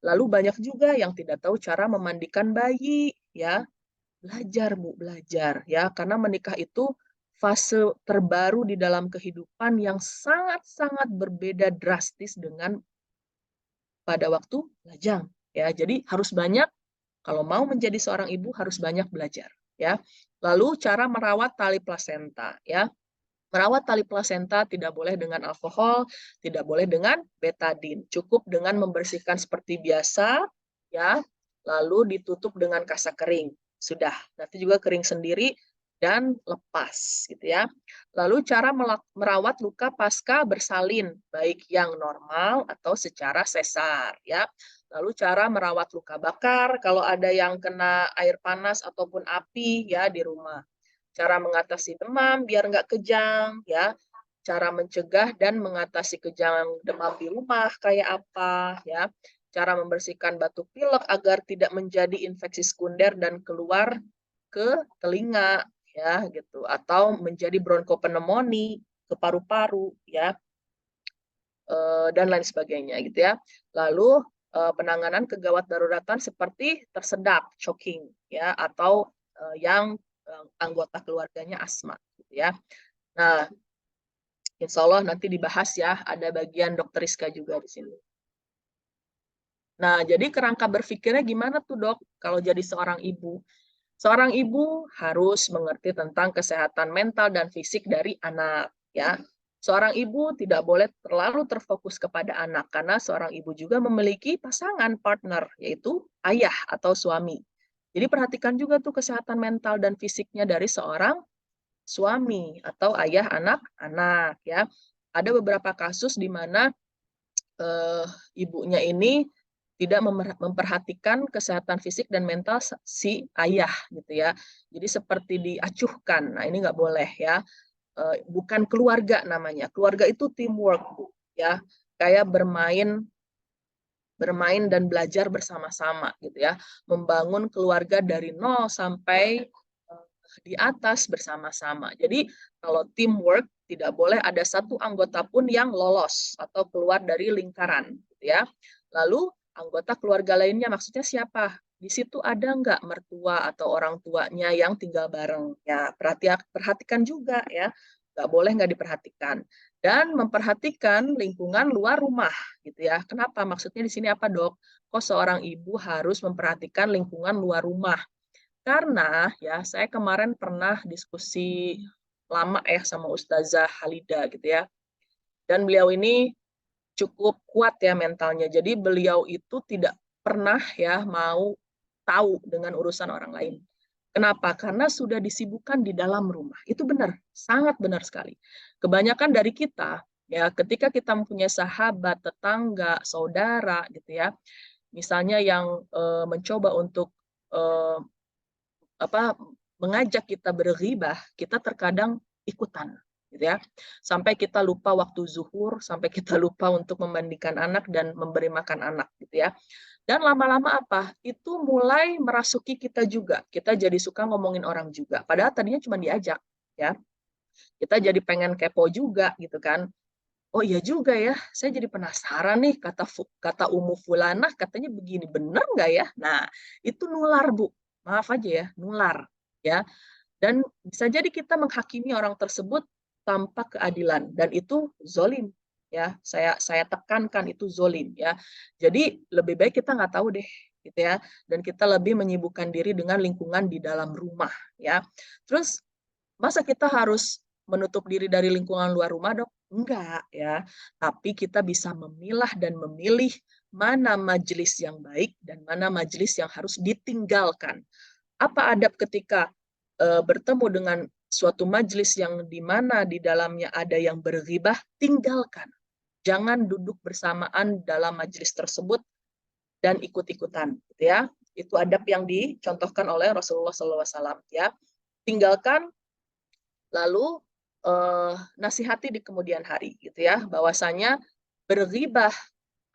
Lalu banyak juga yang tidak tahu cara memandikan bayi, ya. Belajar Bu, belajar ya, karena menikah itu fase terbaru di dalam kehidupan yang sangat-sangat berbeda drastis dengan pada waktu lajang ya. Jadi harus banyak, kalau mau menjadi seorang ibu harus banyak belajar ya. Lalu cara merawat tali plasenta ya. Merawat tali plasenta tidak boleh dengan alkohol, tidak boleh dengan betadin. Cukup dengan membersihkan seperti biasa ya, lalu ditutup dengan kasa kering. Sudah, nanti juga kering sendiri dan lepas gitu ya. Lalu cara merawat luka pasca bersalin, baik yang normal atau secara sesar ya. Lalu cara merawat luka bakar kalau ada yang kena air panas ataupun api ya di rumah. Cara mengatasi demam biar nggak kejang ya. Cara mencegah dan mengatasi kejang demam di rumah kayak apa ya. Cara membersihkan batuk pilek agar tidak menjadi infeksi sekunder dan keluar ke telinga ya gitu, atau menjadi bronkopneumonia ke paru-paru ya, dan lain sebagainya gitu ya. Lalu penanganan kegawat daruratan seperti tersedak choking ya, atau yang anggota keluarganya asma gitu ya. Nah, insya Allah nanti dibahas ya, ada bagian dokter Rizka juga di sini. Nah, jadi kerangka berpikirnya gimana tuh dok kalau jadi seorang ibu? Seorang ibu harus mengerti tentang kesehatan mental dan fisik dari anak ya. Seorang ibu tidak boleh terlalu terfokus kepada anak karena seorang ibu juga memiliki pasangan partner yaitu ayah atau suami. Jadi perhatikan juga tuh kesehatan mental dan fisiknya dari seorang suami atau ayah anak-anak ya. Ada beberapa kasus di mana ibunya ini tidak memperhatikan kesehatan fisik dan mental si ayah gitu ya. Jadi seperti diacuhkan. Nah, ini nggak boleh ya. Bukan keluarga namanya. Keluarga itu teamwork, Bu, ya. kayak bermain dan belajar bersama-sama gitu ya, membangun keluarga dari nol sampai di atas bersama-sama. Jadi kalau teamwork tidak boleh ada satu anggota pun yang lolos atau keluar dari lingkaran gitu ya. Lalu anggota keluarga lainnya maksudnya siapa? Di situ ada nggak mertua atau orang tuanya yang tinggal bareng? Ya, perhatikan juga ya, nggak boleh nggak diperhatikan. Dan memperhatikan lingkungan luar rumah, gitu ya. Kenapa? Maksudnya di sini apa, Dok? Kok seorang ibu harus memperhatikan lingkungan luar rumah? Karena ya, saya kemarin pernah diskusi lama ya sama Ustazah Halida gitu ya. Dan beliau ini cukup kuat ya mentalnya. Jadi beliau itu tidak pernah ya mau tahu dengan urusan orang lain. Kenapa? Karena sudah disibukkan di dalam rumah. Itu benar, sangat benar sekali. Kebanyakan dari kita, ya, ketika kita mempunyai sahabat, tetangga, saudara, gitu ya, misalnya yang mencoba untuk mengajak kita berghibah, kita terkadang ikutan, gitu ya. Sampai kita lupa waktu zuhur, sampai kita lupa untuk memandikan anak dan memberi makan anak, gitu ya. Dan lama-lama apa? Itu mulai merasuki kita juga. Kita jadi suka ngomongin orang juga. Padahal tadinya cuma diajak, ya. Kita jadi pengen kepo juga, gitu kan. Oh iya juga ya, saya jadi penasaran nih, kata Umu Fulanah katanya begini, benar nggak ya? Nah, itu nular, Bu. Maaf aja ya, nular. Ya, dan bisa jadi kita menghakimi orang tersebut tanpa keadilan, dan itu zolim. Ya, saya tekankan itu zolim. Ya, jadi lebih baik kita nggak tahu deh, gitu ya. Dan kita lebih menyibukkan diri dengan lingkungan di dalam rumah. Ya, terus masa kita harus menutup diri dari lingkungan luar rumah, Dok? Enggak, ya. Tapi kita bisa memilah dan memilih mana majelis yang baik dan mana majelis yang harus ditinggalkan. Apa adab ketika bertemu dengan suatu majelis yang di mana di dalamnya ada yang berghibah? Tinggalkan. Jangan duduk bersamaan dalam majelis tersebut dan ikut-ikutan, gitu ya. Itu adab yang dicontohkan oleh Rasulullah SAW. Ya, tinggalkan. Lalu nasihati di kemudian hari, gitu ya, bahwasanya berghibah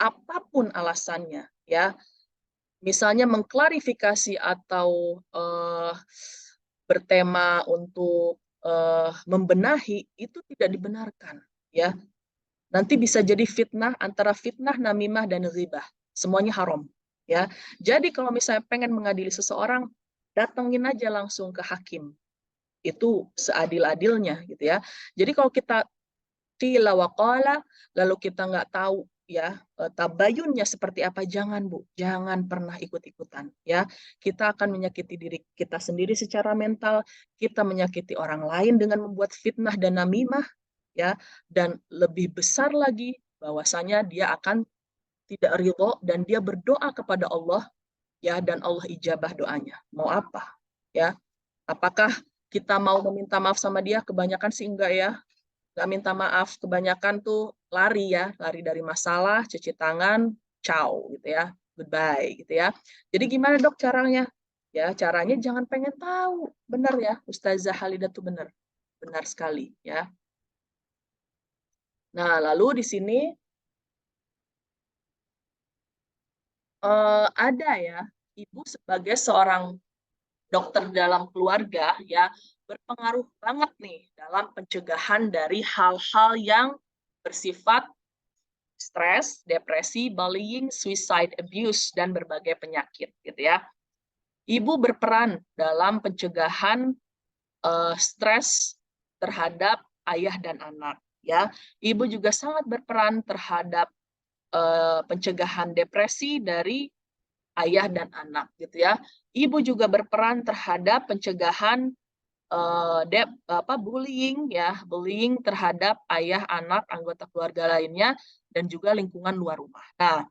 apapun alasannya, ya, misalnya mengklarifikasi atau bertema untuk membenahi, itu tidak dibenarkan, ya. Nanti bisa jadi fitnah, antara fitnah, namimah, dan ghibah. Semuanya haram, ya. Jadi kalau misalnya pengen mengadili seseorang, datengin aja langsung ke hakim. Itu seadil-adilnya, gitu ya. Jadi kalau kita qila wa qala, lalu kita nggak tahu ya tabayunnya seperti apa, jangan, Bu, jangan pernah ikut-ikutan, ya. Kita akan menyakiti diri kita sendiri secara mental, kita menyakiti orang lain dengan membuat fitnah dan namimah, ya, dan lebih besar lagi bahwasanya dia akan tidak ridho dan dia berdoa kepada Allah, ya, dan Allah ijabah doanya. Mau apa, ya? Apakah kita mau meminta maaf sama dia? Kebanyakan sih enggak ya. Enggak minta maaf. Kebanyakan tuh lari ya. Lari dari masalah, cuci tangan, ciao gitu ya. Goodbye gitu ya. Jadi gimana, Dok, caranya? Ya, caranya jangan pengen tahu. Benar ya, Ustazah Halida tuh benar. Benar sekali ya. Nah, lalu di sini ada ya, ibu sebagai seorang dokter dalam keluarga ya berpengaruh banget nih dalam pencegahan dari hal-hal yang bersifat stres, depresi, bullying, suicide, abuse, dan berbagai penyakit gitu ya. Ibu berperan dalam pencegahan stres terhadap ayah dan anak ya. Ibu juga sangat berperan terhadap pencegahan depresi dari ayah dan anak gitu ya. Ibu juga berperan terhadap pencegahan bullying ya, bullying terhadap ayah, anak, anggota keluarga lainnya, dan juga lingkungan luar rumah. Nah,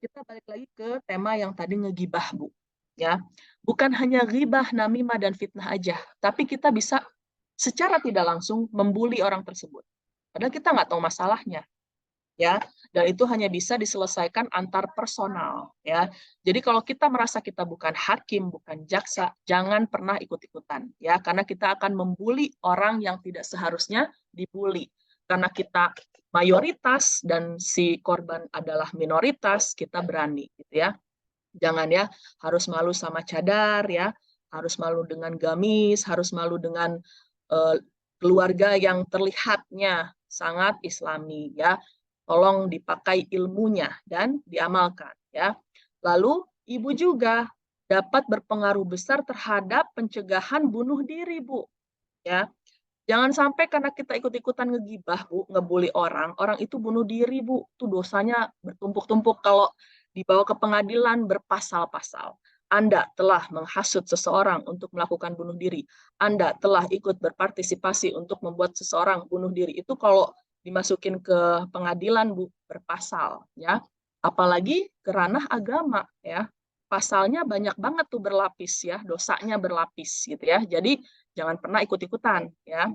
kita balik lagi ke tema yang tadi ngegibah, Bu. Ya, bukan hanya ghibah, namimah, dan fitnah aja, tapi kita bisa secara tidak langsung membuli orang tersebut. Padahal kita nggak tahu masalahnya, ya, dan itu hanya bisa diselesaikan antar personal, ya. Jadi kalau kita merasa kita bukan hakim, bukan jaksa, jangan pernah ikut-ikutan, ya, karena kita akan membuli orang yang tidak seharusnya dibuli. karena kita mayoritas dan si korban adalah minoritas, kita berani gitu ya. Jangan ya harus malu sama cadar ya, harus malu dengan gamis, harus malu dengan keluarga yang terlihatnya sangat Islami ya. Tolong dipakai ilmunya dan diamalkan ya. Lalu ibu juga dapat berpengaruh besar terhadap pencegahan bunuh diri, Bu. Ya. Jangan sampai karena kita ikut-ikutan ngegibah, Bu, ngebully orang, orang itu bunuh diri, Bu. Itu dosanya bertumpuk-tumpuk kalau dibawa ke pengadilan berpasal-pasal. Anda telah menghasut seseorang untuk melakukan bunuh diri. Anda telah ikut berpartisipasi untuk membuat seseorang bunuh diri. Itu kalau dimasukin ke pengadilan, Bu, berpasal, ya. Apalagi ke ranah agama, ya. Pasalnya banyak banget tuh berlapis, ya. Dosanya berlapis, gitu ya. Jadi jangan pernah ikut-ikutan, ya.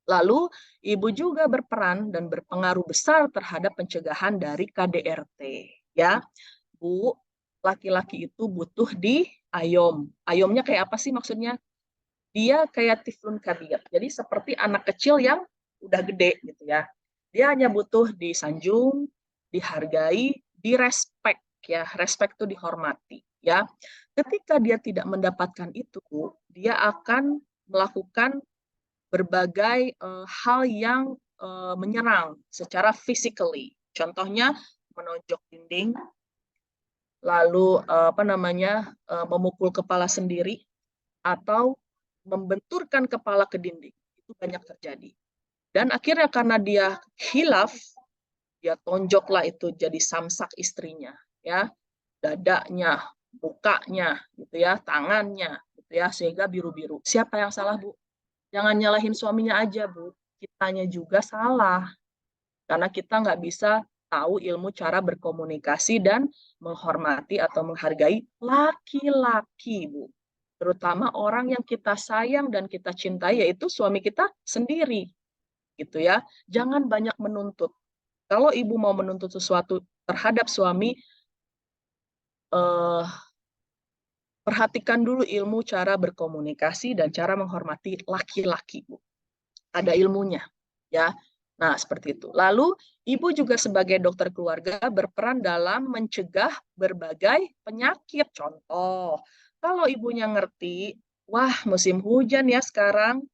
Lalu, ibu juga berperan dan berpengaruh besar terhadap pencegahan dari KDRT, ya. Bu, laki-laki itu butuh diayom. Ayomnya kayak apa sih maksudnya? Dia kayak tiflun kabir. Jadi seperti anak kecil yang udah gede gitu ya. Dia hanya butuh disanjung, dihargai, direspek ya. Respek itu dihormati ya. Ketika dia tidak mendapatkan itu, dia akan melakukan berbagai hal yang menyerang secara physically. Contohnya menonjok dinding, lalu memukul kepala sendiri atau membenturkan kepala ke dinding. Itu banyak terjadi. Dan akhirnya karena dia khilaf, dia tonjoklah itu jadi samsak istrinya, ya, dadanya, mukanya, gitu ya, tangannya, gitu ya, sehingga biru-biru. Siapa yang salah, Bu? Jangan nyalahin suaminya aja, Bu. Kitanya juga salah. Karena kita nggak bisa tahu ilmu cara berkomunikasi dan menghormati atau menghargai laki-laki, Bu. Terutama orang yang kita sayang dan kita cintai, yaitu suami kita sendiri. Gitu ya. Jangan banyak menuntut. Kalau ibu mau menuntut sesuatu terhadap suami, perhatikan dulu ilmu cara berkomunikasi dan cara menghormati laki-laki, Bu. Ada ilmunya, ya. Nah, seperti itu. Lalu, ibu juga sebagai dokter keluarga berperan dalam mencegah berbagai penyakit. Contoh, kalau ibunya ngerti, wah musim hujan ya sekarang,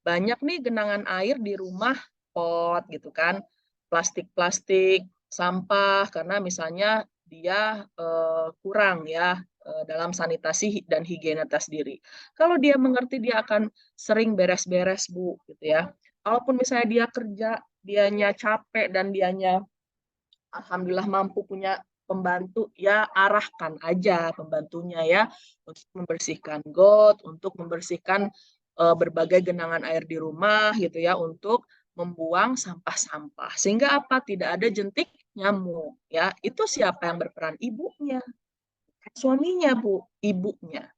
banyak nih genangan air di rumah, pot gitu kan, plastik-plastik, sampah, karena misalnya dia kurang ya dalam sanitasi dan higienitas diri. Kalau dia mengerti, dia akan sering beres-beres, Bu, gitu ya. Kalaupun misalnya dia kerja, dianya capek dan dianya alhamdulillah mampu punya pembantu, ya arahkan aja pembantunya ya untuk membersihkan got, untuk membersihkan berbagai genangan air di rumah gitu ya, untuk membuang sampah-sampah. Sehingga apa? Tidak ada jentik nyamuk ya. Itu siapa yang berperan? Ibunya. Suaminya, Bu, ibunya.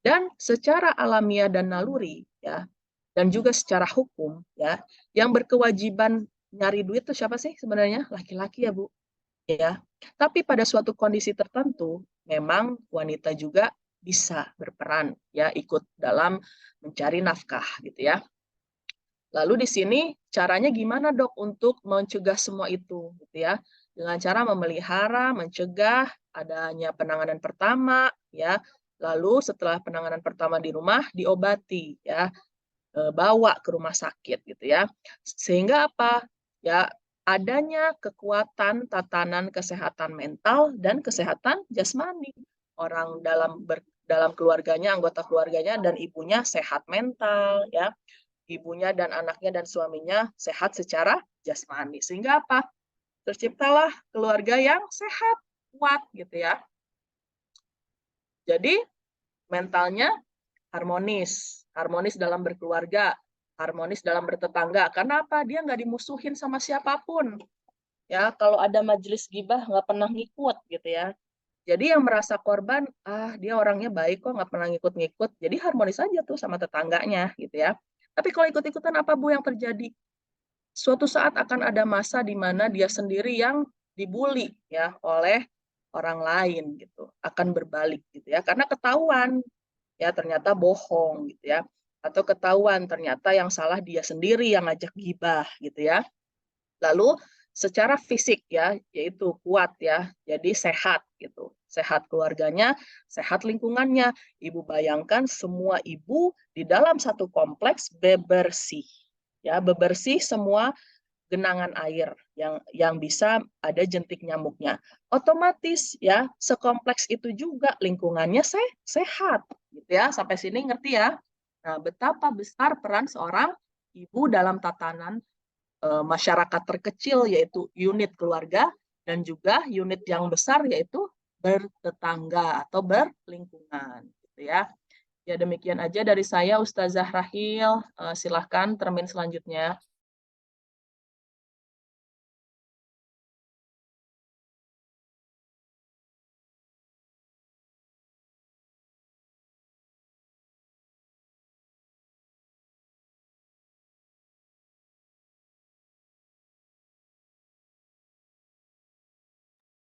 Dan secara alamiah dan naluri ya, dan juga secara hukum ya, yang berkewajiban nyari duit itu siapa sih sebenarnya? Laki-laki ya, Bu. Ya. Tapi pada suatu kondisi tertentu memang wanita juga bisa berperan ya, ikut dalam mencari nafkah gitu ya. Lalu di sini caranya gimana, Dok, untuk mencegah semua itu gitu ya? Dengan cara memelihara, mencegah adanya penanganan pertama ya. Lalu setelah penanganan pertama di rumah diobati ya, bawa ke rumah sakit gitu ya. Sehingga apa? Ya, adanya kekuatan tatanan kesehatan mental dan kesehatan jasmani. Orang dalam keluarganya, anggota keluarganya dan ibunya sehat mental ya. Ibunya dan anaknya dan suaminya sehat secara jasmani. Sehingga apa? Terciptalah keluarga yang sehat, kuat gitu ya. Jadi mentalnya harmonis, harmonis dalam berkeluarga, harmonis dalam bertetangga. Karena apa? Dia nggak dimusuhin sama siapapun. Ya, kalau ada majelis gibah nggak pernah ngikut gitu ya. Jadi yang merasa korban, dia orangnya baik kok, nggak pernah ngikut-ngikut. Jadi harmonis aja tuh sama tetangganya gitu ya. Tapi kalau ikut-ikutan apa, Bu, yang terjadi? Suatu saat akan ada masa di mana dia sendiri yang dibully ya oleh orang lain gitu, akan berbalik gitu ya. Karena ketahuan ya ternyata bohong gitu ya, atau ketahuan ternyata yang salah dia sendiri yang ngajak gibah gitu ya. Lalu secara fisik ya, yaitu kuat ya, jadi sehat gitu. Sehat keluarganya, sehat lingkungannya. Ibu bayangkan semua ibu di dalam satu kompleks bebersih. Ya, bebersih semua genangan air yang bisa ada jentik nyamuknya. Otomatis ya, sekompleks itu juga lingkungannya sehat gitu ya. Sampai sini ngerti ya? Nah, betapa besar peran seorang ibu dalam tatanan masyarakat terkecil, yaitu unit keluarga, dan juga unit yang besar, yaitu bertetangga atau berlingkungan gitu ya. Ya, demikian aja dari saya, Ustazah Rahil. Silahkan termin selanjutnya.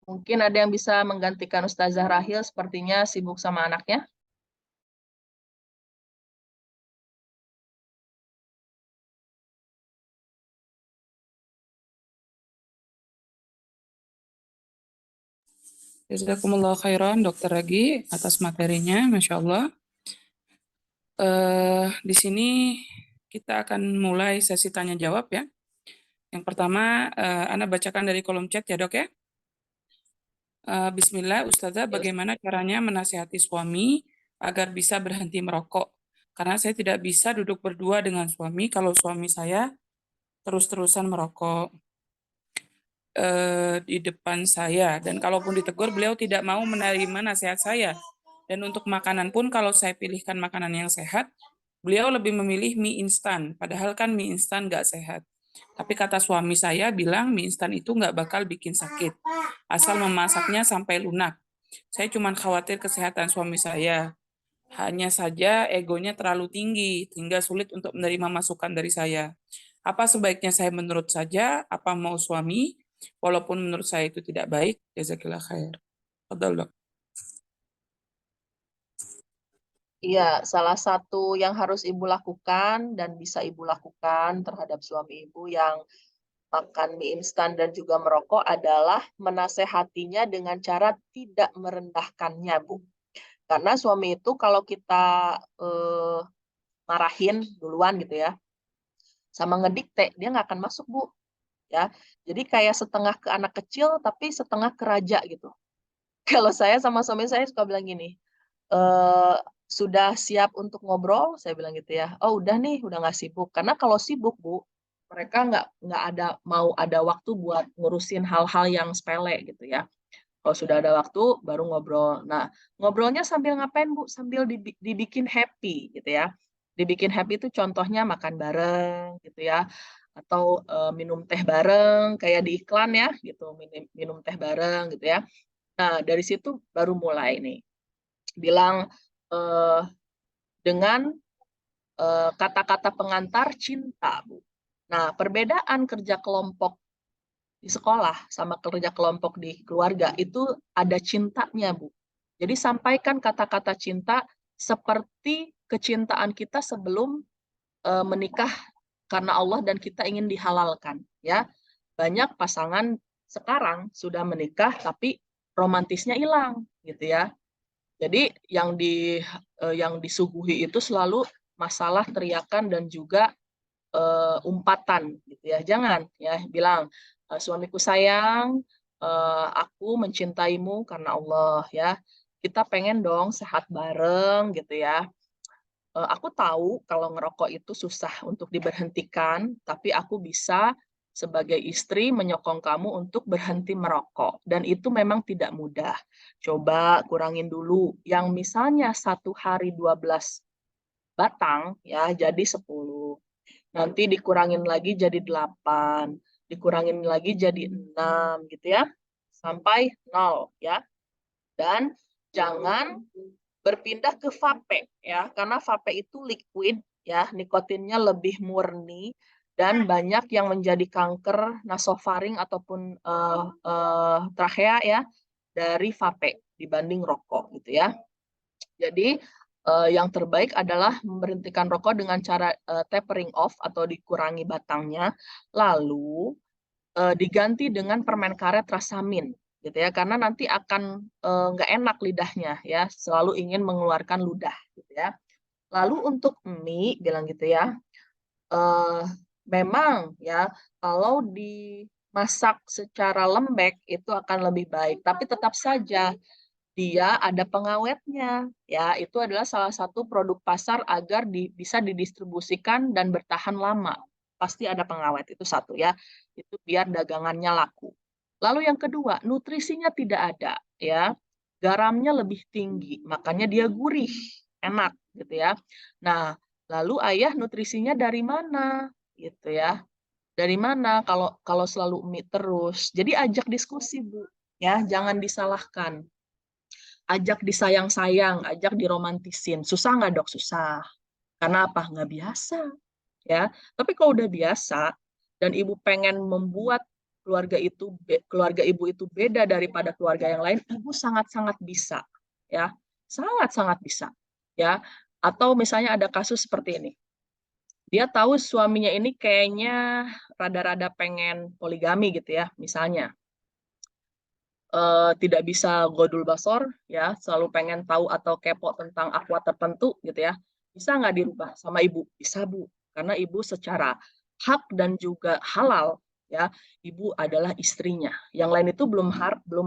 Mungkin ada yang bisa menggantikan Ustazah Rahil, sepertinya sibuk sama anaknya. Jazakumullah khairan, Dokter Ragi, atas materinya, Masya Allah. Di sini kita akan mulai sesi tanya jawab ya. Yang pertama, Ana bacakan dari kolom chat ya dok ya. Bismillah, Ustazah, bagaimana caranya menasihati suami agar bisa berhenti merokok? Karena saya tidak bisa duduk berdua dengan suami kalau suami saya terus-terusan merokok di depan saya. Dan kalaupun ditegur, beliau tidak mau menerima nasihat saya. Dan untuk makanan pun, kalau saya pilihkan makanan yang sehat, beliau lebih memilih mie instan. Padahal kan mie instan nggak sehat. Tapi kata suami saya bilang mie instan itu nggak bakal bikin sakit. Asal memasaknya sampai lunak. Saya cuma khawatir kesehatan suami saya. Hanya saja egonya terlalu tinggi, hingga sulit untuk menerima masukan dari saya. Apa sebaiknya saya menurut saja, apa mau suami, walaupun menurut saya itu tidak baik? Jazakillah khair. Fadal, Dok. Iya, salah satu yang harus ibu lakukan dan bisa ibu lakukan terhadap suami ibu yang makan mie instan dan juga merokok adalah menasehatinya dengan cara tidak merendahkannya, Bu. Karena suami itu kalau kita marahin duluan gitu ya, sama ngedikte, dia nggak akan masuk, Bu. Ya, jadi kayak setengah ke anak kecil tapi setengah ke raja gitu. Kalau saya sama suami saya suka bilang gini, sudah siap untuk ngobrol? Saya bilang gitu ya. Oh udah nih, udah nggak sibuk. Karena kalau sibuk, Bu, mereka nggak ada waktu buat ngurusin hal-hal yang sepele gitu ya. Kalau sudah ada waktu, baru ngobrol. Nah, ngobrolnya sambil ngapain, Bu? Sambil dibikin happy gitu ya. Dibikin happy itu contohnya makan bareng gitu ya. Atau minum teh bareng, kayak di iklan ya gitu, minum teh bareng gitu ya. Nah, dari situ baru mulai nih. Bilang dengan kata-kata pengantar cinta, Bu. Nah, perbedaan kerja kelompok di sekolah sama kerja kelompok di keluarga itu ada cintanya, Bu. Jadi sampaikan kata-kata cinta seperti kecintaan kita sebelum menikah karena Allah dan kita ingin dihalalkan, ya. Banyak pasangan sekarang sudah menikah tapi romantisnya hilang, gitu ya. Jadi yang disuguhi itu selalu masalah teriakan dan juga umpatan gitu ya. Jangan ya bilang suamiku sayang, aku mencintaimu karena Allah ya. Kita pengen dong sehat bareng gitu ya. Aku tahu kalau ngerokok itu susah untuk diberhentikan, tapi aku bisa sebagai istri menyokong kamu untuk berhenti merokok. Dan itu memang tidak mudah. Coba kurangin dulu. Yang misalnya 1 hari 12 batang, ya jadi 10. Nanti dikurangin lagi jadi 8. Dikurangin lagi jadi 6, gitu ya. Sampai 0, ya. Dan jangan berpindah ke vape ya, karena vape itu liquid ya, nikotinnya lebih murni dan banyak yang menjadi kanker nasofaring ataupun trachea ya dari vape dibanding rokok gitu ya. Jadi yang terbaik adalah memberhentikan rokok dengan cara tapering off atau dikurangi batangnya, lalu diganti dengan permen karet rasa mint, gitu ya, karena nanti akan nggak enak lidahnya ya, selalu ingin mengeluarkan ludah, gitu ya. Lalu untuk mie, bilang gitu ya, memang ya kalau dimasak secara lembek itu akan lebih baik, tapi tetap saja dia ada pengawetnya, ya itu adalah salah satu produk pasar agar bisa didistribusikan dan bertahan lama. Pasti ada pengawet, itu satu ya, itu biar dagangannya laku. Lalu yang kedua, nutrisinya tidak ada, ya, garamnya lebih tinggi, makanya dia gurih, enak, gitu ya. Nah, lalu ayah nutrisinya dari mana, gitu ya? Dari mana kalau selalu mie terus? Jadi ajak diskusi, Bu, ya, jangan disalahkan. Ajak disayang-sayang, ajak diromantisin. Susah nggak, Dok? Susah. Karena apa? Nggak biasa. Ya. Tapi kalau udah biasa, dan ibu pengen membuat keluarga ibu itu beda daripada keluarga yang lain, ibu sangat-sangat bisa. Ya. Sangat-sangat bisa. Ya. Atau misalnya ada kasus seperti ini. Dia tahu suaminya ini kayaknya rada-rada pengen poligami gitu ya, misalnya. Tidak bisa godul basor, ya, selalu pengen tahu atau kepo tentang aqua tertentu gitu ya, bisa nggak dirubah sama ibu? Bisa, Bu, karena ibu secara hak dan juga halal ya, ibu adalah istrinya. Yang lain itu belum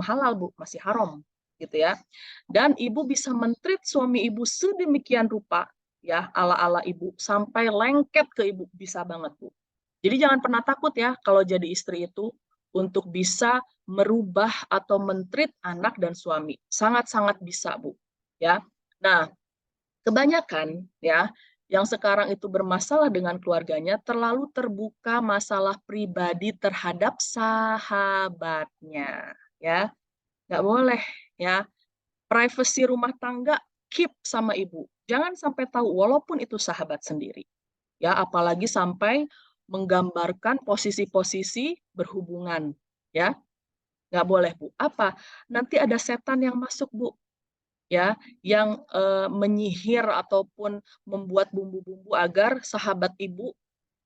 halal, Bu, masih haram gitu ya. Dan ibu bisa men-treat suami ibu sedemikian rupa ya, ala-ala ibu sampai lengket ke ibu, bisa banget, Bu. Jadi jangan pernah takut ya kalau jadi istri itu untuk bisa merubah atau men-treat anak dan suami. Sangat-sangat bisa, Bu. Ya. Nah, kebanyakan ya yang sekarang itu bermasalah dengan keluarganya terlalu terbuka masalah pribadi terhadap sahabatnya, ya. Nggak boleh ya. Privasi rumah tangga keep sama ibu. Jangan sampai tahu walaupun itu sahabat sendiri. Ya, apalagi sampai menggambarkan posisi-posisi berhubungan, ya. Nggak boleh, Bu. Apa? Nanti ada setan yang masuk, Bu. Ya, yang menyihir ataupun membuat bumbu-bumbu agar sahabat ibu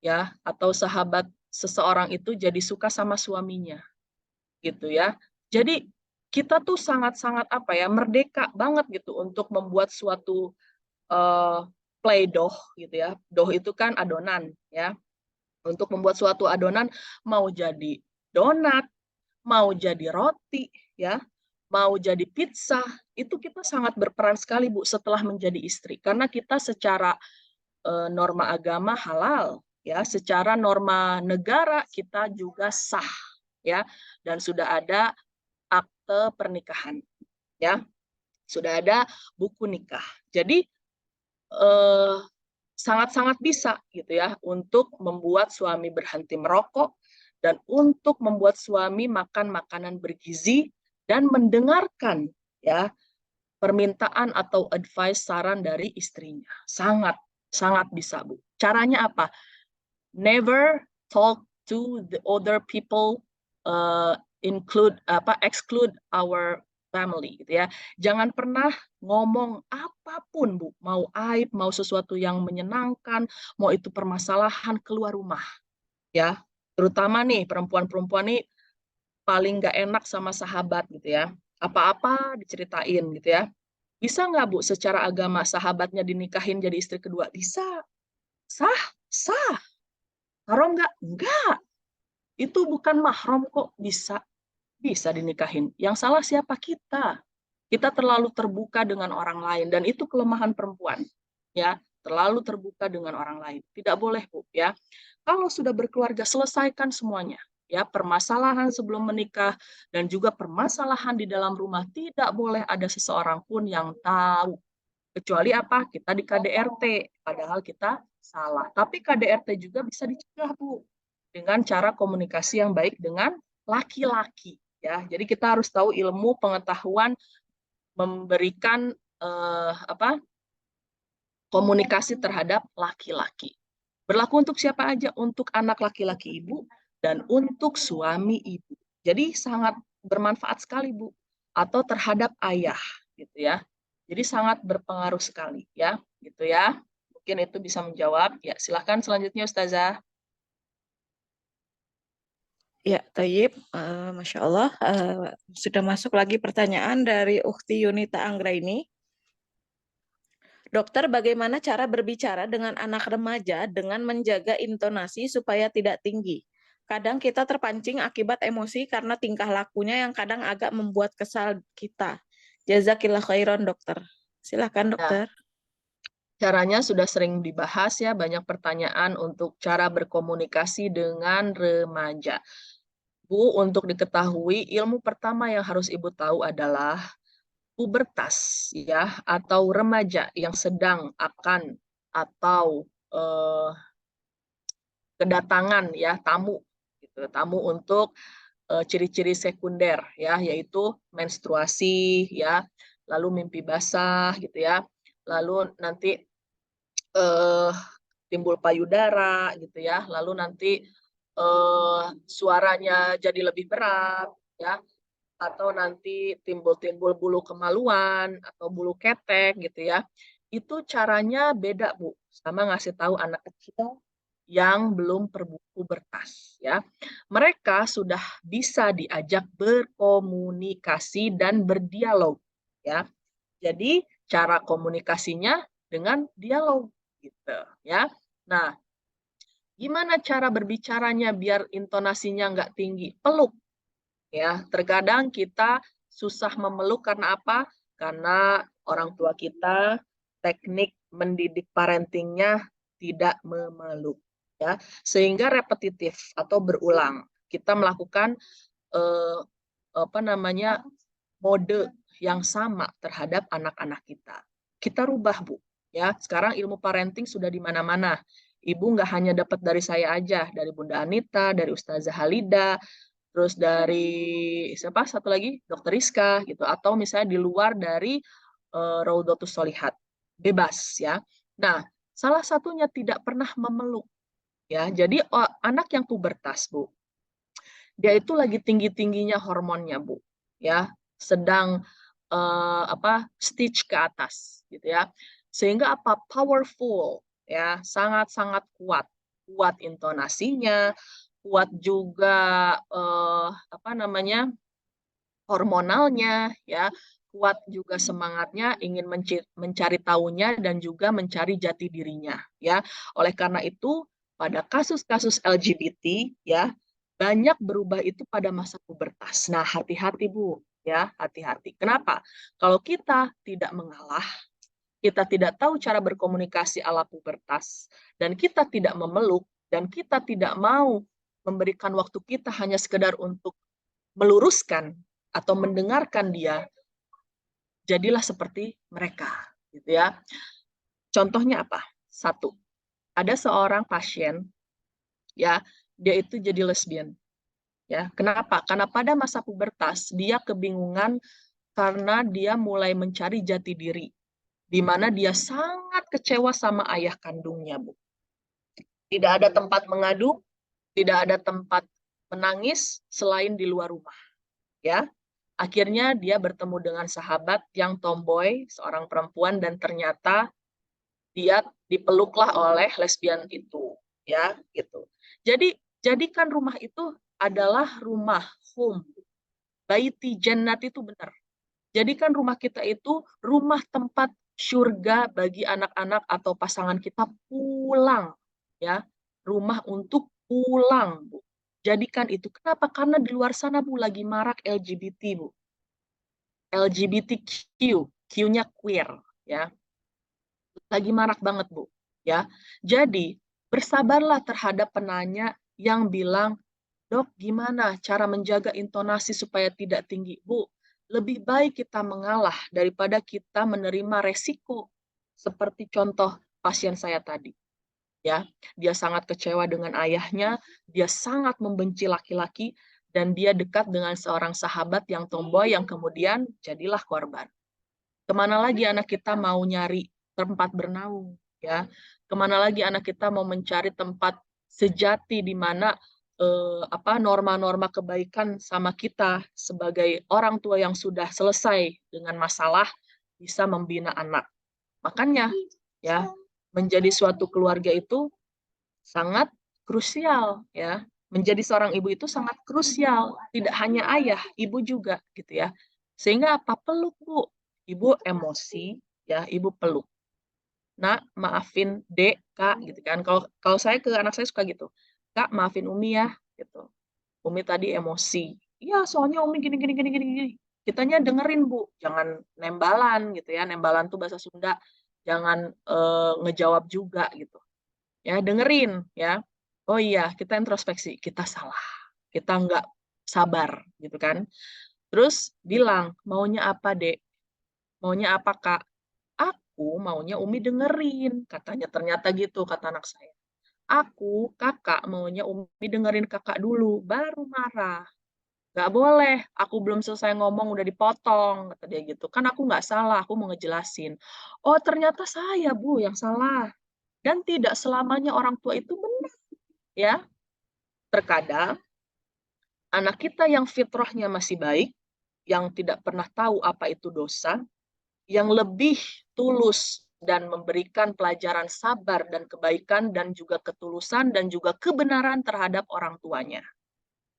ya atau sahabat seseorang itu jadi suka sama suaminya. Gitu ya. Jadi kita tuh sangat-sangat apa ya, merdeka banget gitu untuk membuat suatu play doh gitu ya. Doh itu kan adonan ya. Untuk membuat suatu adonan mau jadi donat, mau jadi roti, ya, mau jadi pizza, itu kita sangat berperan sekali, Bu, setelah menjadi istri. Karena kita secara norma agama halal, ya, secara norma negara kita juga sah, ya, dan sudah ada akte pernikahan, ya, sudah ada buku nikah. Jadi sangat-sangat bisa gitu ya untuk membuat suami berhenti merokok dan untuk membuat suami makan makanan bergizi dan mendengarkan ya permintaan atau advice saran dari istrinya. Sangat sangat bisa, Bu. Caranya apa? Never talk to the other people exclude our family gitu ya. Jangan pernah ngomong apapun, Bu, mau aib, mau sesuatu yang menyenangkan, mau itu permasalahan keluar rumah, ya. Terutama nih perempuan-perempuan nih paling nggak enak sama sahabat gitu ya. Apa-apa diceritain gitu ya. Bisa nggak, Bu, secara agama sahabatnya dinikahin jadi istri kedua? Bisa. Sah, sah. Haram nggak? Nggak. Itu bukan mahram kok, bisa. Bisa dinikahin. Yang salah siapa? Kita. Kita terlalu terbuka dengan orang lain dan itu kelemahan perempuan. Ya, terlalu terbuka dengan orang lain. Tidak boleh, Bu, ya. Kalau sudah berkeluarga selesaikan semuanya. Ya, permasalahan sebelum menikah dan juga permasalahan di dalam rumah tidak boleh ada seseorang pun yang tahu. Kecuali apa? Kita di KDRT, padahal kita salah. Tapi KDRT juga bisa dicegah, Bu, dengan cara komunikasi yang baik dengan laki-laki. Ya, jadi kita harus tahu ilmu pengetahuan memberikan komunikasi terhadap laki-laki. Berlaku untuk siapa aja? Untuk anak laki-laki ibu dan untuk suami ibu. Jadi sangat bermanfaat sekali, Bu. Atau terhadap ayah, gitu ya. Jadi sangat berpengaruh sekali, ya, gitu ya. Mungkin itu bisa menjawab. Ya, silakan selanjutnya, Ustazah. Ya, Tayyib. Masya Allah. Sudah masuk lagi pertanyaan dari Ukhti Yunita Anggraini. Dokter, bagaimana cara berbicara dengan anak remaja dengan menjaga intonasi supaya tidak tinggi? Kadang kita terpancing akibat emosi karena tingkah lakunya yang kadang agak membuat kesal kita. Jazakillah khairan, dokter. Silakan, Nah, dokter. caranya sudah sering dibahas ya, banyak pertanyaan untuk cara berkomunikasi dengan remaja. Bu, untuk diketahui, ilmu pertama yang harus Ibu tahu adalah pubertas ya, atau remaja yang sedang akan atau kedatangan ya tamu gitu, tamu untuk ciri-ciri sekunder ya, yaitu menstruasi ya, lalu mimpi basah gitu ya, lalu nanti timbul payudara gitu ya, lalu nanti suaranya jadi lebih berat ya, atau nanti timbul-timbul bulu kemaluan atau bulu ketek gitu ya. Itu caranya beda, Bu, sama ngasih tahu anak kecil yang belum pubertas ya. Mereka sudah bisa diajak berkomunikasi dan berdialog ya. Jadi cara komunikasinya dengan dialog gitu ya. Nah, gimana cara berbicaranya biar intonasinya nggak tinggi? Peluk ya. Terkadang kita susah memeluk karena apa? Karena orang tua kita teknik mendidik parentingnya tidak memeluk ya, sehingga repetitif atau berulang. Kita melakukan mode yang sama terhadap anak-anak kita. Kita rubah, Bu. Ya, sekarang ilmu parenting sudah di mana-mana. Ibu nggak hanya dapat dari saya aja, dari Bunda Anita, dari Ustazah Halida, terus dari siapa satu lagi, Dokter Rizka gitu, atau misalnya di luar dari Raudatus Solihat. Bebas ya. Nah, salah satunya tidak pernah memeluk ya. Jadi anak yang pubertas, Bu, dia itu lagi tinggi-tingginya hormonnya, Bu. Ya, sedang stage ke atas gitu ya. Sehingga apa? Powerful ya, sangat-sangat kuat. Kuat intonasinya, kuat juga hormonalnya ya, kuat juga semangatnya ingin mencari tahunya dan juga mencari jati dirinya ya. Oleh karena itu pada kasus-kasus LGBT ya, banyak berubah itu pada masa pubertas. Nah, hati-hati Bu ya, hati-hati. Kenapa? Kalau kita tidak mengalah, kita tidak tahu cara berkomunikasi ala pubertas, dan kita tidak memeluk, dan kita tidak mau memberikan waktu kita hanya sekedar untuk meluruskan atau mendengarkan dia, jadilah seperti mereka, gitu ya. Contohnya apa? Satu, ada seorang pasien, ya, dia itu jadi lesbian, ya. Kenapa? Karena pada masa pubertas dia kebingungan karena dia mulai mencari jati diri, di mana dia sangat kecewa sama ayah kandungnya, Bu. Tidak ada tempat mengadu, tidak ada tempat menangis selain di luar rumah, ya. Akhirnya dia bertemu dengan sahabat yang tomboy, seorang perempuan, dan ternyata dia dipeluklah oleh lesbian itu, ya, gitu. Jadi jadikan rumah itu adalah rumah home. Baiti jannat itu benar. Jadikan rumah kita itu rumah tempat surga bagi anak-anak atau pasangan kita pulang, ya. Rumah untuk pulang, Bu. Jadikan itu. Kenapa? Karena di luar sana, Bu, lagi marak LGBT, Bu. LGBTQ, Q-nya queer, ya. Lagi marak banget, Bu, ya. Jadi, bersabarlah terhadap penanya yang bilang, "Dok, gimana cara menjaga intonasi supaya tidak tinggi?" Bu, lebih baik kita mengalah daripada kita menerima resiko. Seperti contoh pasien saya tadi. Ya, dia sangat kecewa dengan ayahnya, dia sangat membenci laki-laki, dan dia dekat dengan seorang sahabat yang tomboy yang kemudian jadilah korban. Kemana lagi anak kita mau nyari tempat bernaung, ya? Kemana lagi anak kita mau mencari tempat sejati di mana norma-norma kebaikan sama kita sebagai orang tua yang sudah selesai dengan masalah bisa membina anak. Makanya ya, menjadi suatu keluarga itu sangat krusial ya. menjadi seorang ibu itu sangat krusial, tidak hanya ayah, ibu juga gitu ya. Sehingga apa? Peluk, Bu. Ibu emosi, ya, ibu peluk. Nak, maafin Dek, Kak, gitu kan. Kalau saya ke anak saya suka gitu. Kak, maafin Umi ya, gitu. Umi tadi emosi. Iya, soalnya Umi gini gini gini gini gini. Kitanya dengerin, Bu. Jangan nembalan gitu ya. Nembalan tuh bahasa Sunda. Jangan ngejawab juga gitu. Ya, dengerin ya. Oh iya, kita introspeksi, kita salah. Kita nggak sabar gitu kan. Terus bilang, maunya apa, Dek? Maunya apa, Kak? Aku maunya Umi dengerin, katanya ternyata gitu kata anak saya. Aku, kakak, maunya Umi dengerin kakak dulu, baru marah. Nggak boleh, aku belum selesai ngomong udah dipotong, kata dia gitu. Kan aku nggak salah, aku mau ngejelasin. Oh, ternyata saya, Bu, yang salah. Dan tidak selamanya orang tua itu benar, ya. Terkadang, anak kita yang fitrahnya masih baik, yang tidak pernah tahu apa itu dosa, yang lebih tulus dan memberikan pelajaran sabar dan kebaikan dan juga ketulusan dan juga kebenaran terhadap orang tuanya.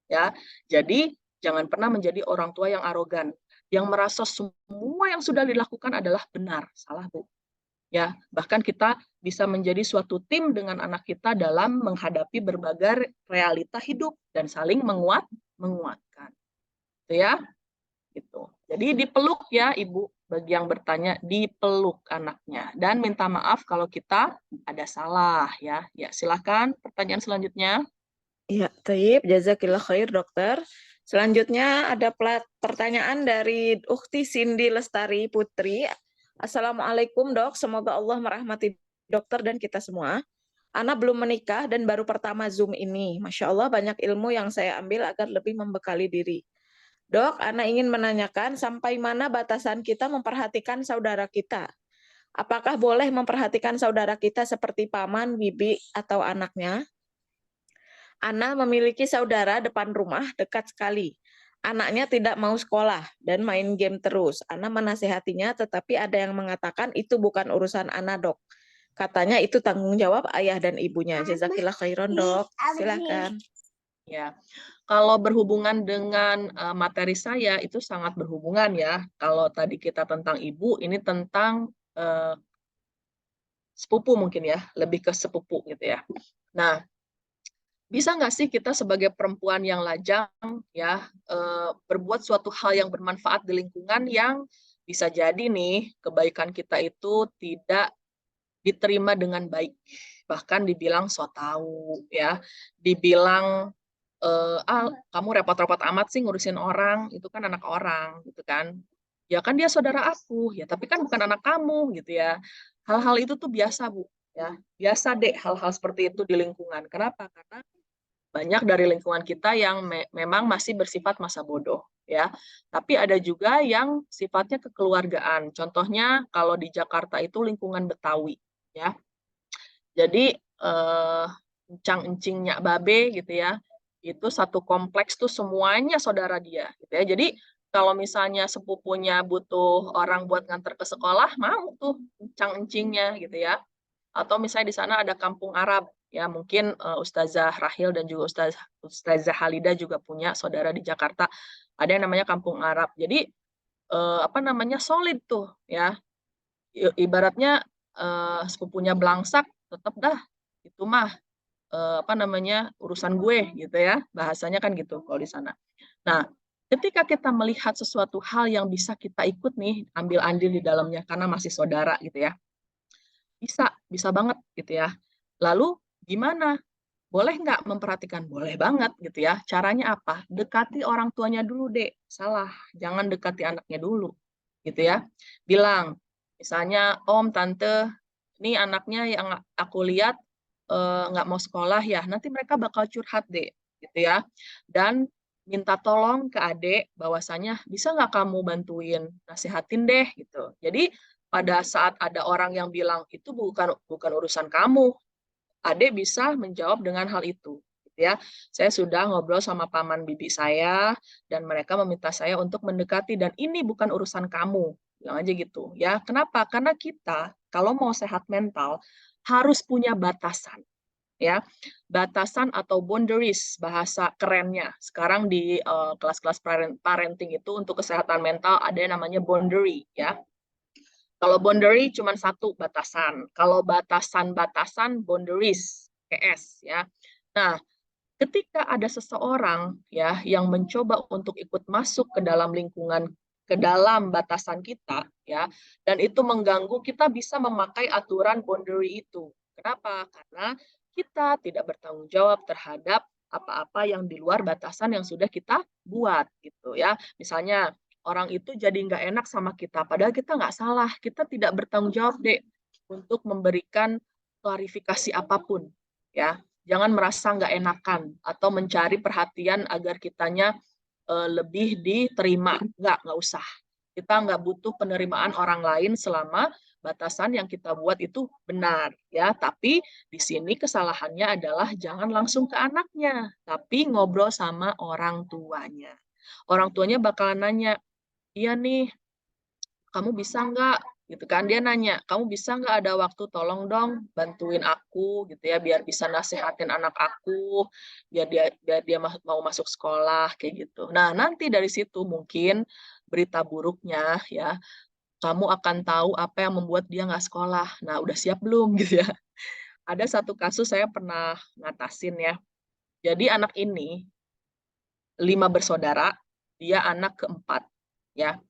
Ya. Jadi jangan pernah menjadi orang tua yang arogan, yang merasa semua yang sudah dilakukan adalah benar. Salah, Bu. Ya, bahkan kita bisa menjadi suatu tim dengan anak kita dalam menghadapi berbagai realita hidup dan saling menguatkan. Itu ya. Gitu. Jadi dipeluk ya Ibu, bagi yang bertanya dipeluk anaknya dan minta maaf kalau kita ada salah ya. Ya, silakan pertanyaan selanjutnya. Ya, Taib, jazakillah khair dokter. Selanjutnya ada pertanyaan dari Ukhti Cindy Lestari Putri. Assalamualaikum dok, semoga Allah merahmati dokter dan kita semua. Ana belum menikah dan baru pertama Zoom ini. Masya Allah banyak ilmu yang saya ambil agar lebih membekali diri. Dok, Ana ingin menanyakan sampai mana batasan kita memperhatikan saudara kita. Apakah boleh memperhatikan saudara kita seperti paman, bibi, atau anaknya? Ana memiliki saudara depan rumah dekat sekali. Anaknya tidak mau sekolah dan main game terus. Ana menasehatinya, tetapi ada yang mengatakan itu bukan urusan Ana, dok. Katanya itu tanggung jawab ayah dan ibunya. Jazakillah khairan, dok. Silakan. Ya, kalau berhubungan dengan materi saya itu sangat berhubungan ya. Kalau tadi kita tentang ibu, ini tentang sepupu mungkin ya, lebih ke sepupu gitu ya. Nah, bisa nggak sih kita sebagai perempuan yang lajang ya berbuat suatu hal yang bermanfaat di lingkungan yang bisa jadi nih kebaikan kita itu tidak diterima dengan baik, bahkan dibilang so tahu ya, dibilang kamu repot-repot amat sih ngurusin orang, itu kan anak orang gitu kan. Ya kan dia saudara aku, ya tapi kan bukan anak kamu gitu ya. Hal-hal itu tuh biasa, Bu, ya. Biasa deh hal-hal seperti itu di lingkungan. Kenapa? Karena banyak dari lingkungan kita yang memang masih bersifat masa bodoh ya. Tapi ada juga yang sifatnya kekeluargaan. Contohnya kalau di Jakarta itu lingkungan Betawi ya. Jadi encang-encingnya babe gitu ya, itu satu kompleks tuh semuanya saudara dia gitu ya. Jadi kalau misalnya sepupunya butuh orang buat nganter ke sekolah, mau tuh encang-encingnya gitu ya. Atau misalnya di sana ada kampung Arab ya, mungkin Ustazah Rahil dan juga Ustazah Halida juga punya saudara di Jakarta. Ada yang namanya kampung Arab. Jadi apa namanya solid tuh ya. Ibaratnya sepupunya belangsak tetap dah itu mah apa namanya urusan gue gitu ya, bahasanya kan gitu kalau di sana. Nah, ketika kita melihat sesuatu hal yang bisa kita ikut nih ambil andil di dalamnya karena masih saudara gitu ya, bisa banget gitu ya. Lalu gimana? Boleh nggak memperhatikan? Boleh banget gitu ya. Caranya apa? Dekati orang tuanya dulu, Dek. Salah, jangan dekati anaknya dulu gitu ya. Bilang misalnya, Om, Tante, ini anaknya yang aku lihat nggak mau sekolah ya, nanti mereka bakal curhat deh, gitu ya. Dan minta tolong ke adik, bahwasanya bisa nggak kamu bantuin, nasihatin deh, gitu. Jadi pada saat ada orang yang bilang itu bukan urusan kamu, adik bisa menjawab dengan hal itu. Gitu ya. Saya sudah ngobrol sama paman bibi saya dan mereka meminta saya untuk mendekati dan ini bukan urusan kamu, bilang aja gitu ya. Kenapa? Karena kita kalau mau sehat mental harus punya batasan. ya. Batasan atau boundaries, bahasa kerennya. Sekarang di kelas-kelas parenting itu untuk kesehatan mental ada yang namanya boundary, ya. Kalau boundary cuma satu, batasan. Kalau batasan-batasan, boundaries, PS, ya. Nah, ketika ada seseorang ya yang mencoba untuk ikut masuk ke dalam lingkungan, ke dalam batasan kita, ya, dan itu mengganggu, kita bisa memakai aturan boundary itu. Kenapa? Karena kita tidak bertanggung jawab terhadap apa-apa yang di luar batasan yang sudah kita buat, gitu ya. Misalnya orang itu jadi nggak enak sama kita, padahal kita nggak salah, kita tidak bertanggung jawab deh untuk memberikan klarifikasi apapun, ya. Jangan merasa nggak enakan atau mencari perhatian agar kitanya lebih diterima. Nggak usah. Kita nggak butuh penerimaan orang lain selama batasan yang kita buat itu benar, ya. Tapi di sini kesalahannya adalah jangan langsung ke anaknya, tapi ngobrol sama orang tuanya. Orang tuanya bakalan nanya, iya nih, kamu bisa nggak? Gitu kan, dia nanya, kamu bisa nggak ada waktu, tolong dong bantuin aku gitu ya, biar bisa nasehatin anak aku, biar dia mau masuk sekolah kayak gitu. Nah, nanti dari situ mungkin berita buruknya ya, kamu akan tahu apa yang membuat dia nggak sekolah. Nah, udah siap belum gitu ya. Ada satu kasus saya pernah ngatasin ya. Jadi anak ini 5 bersaudara, dia anak keempat ya.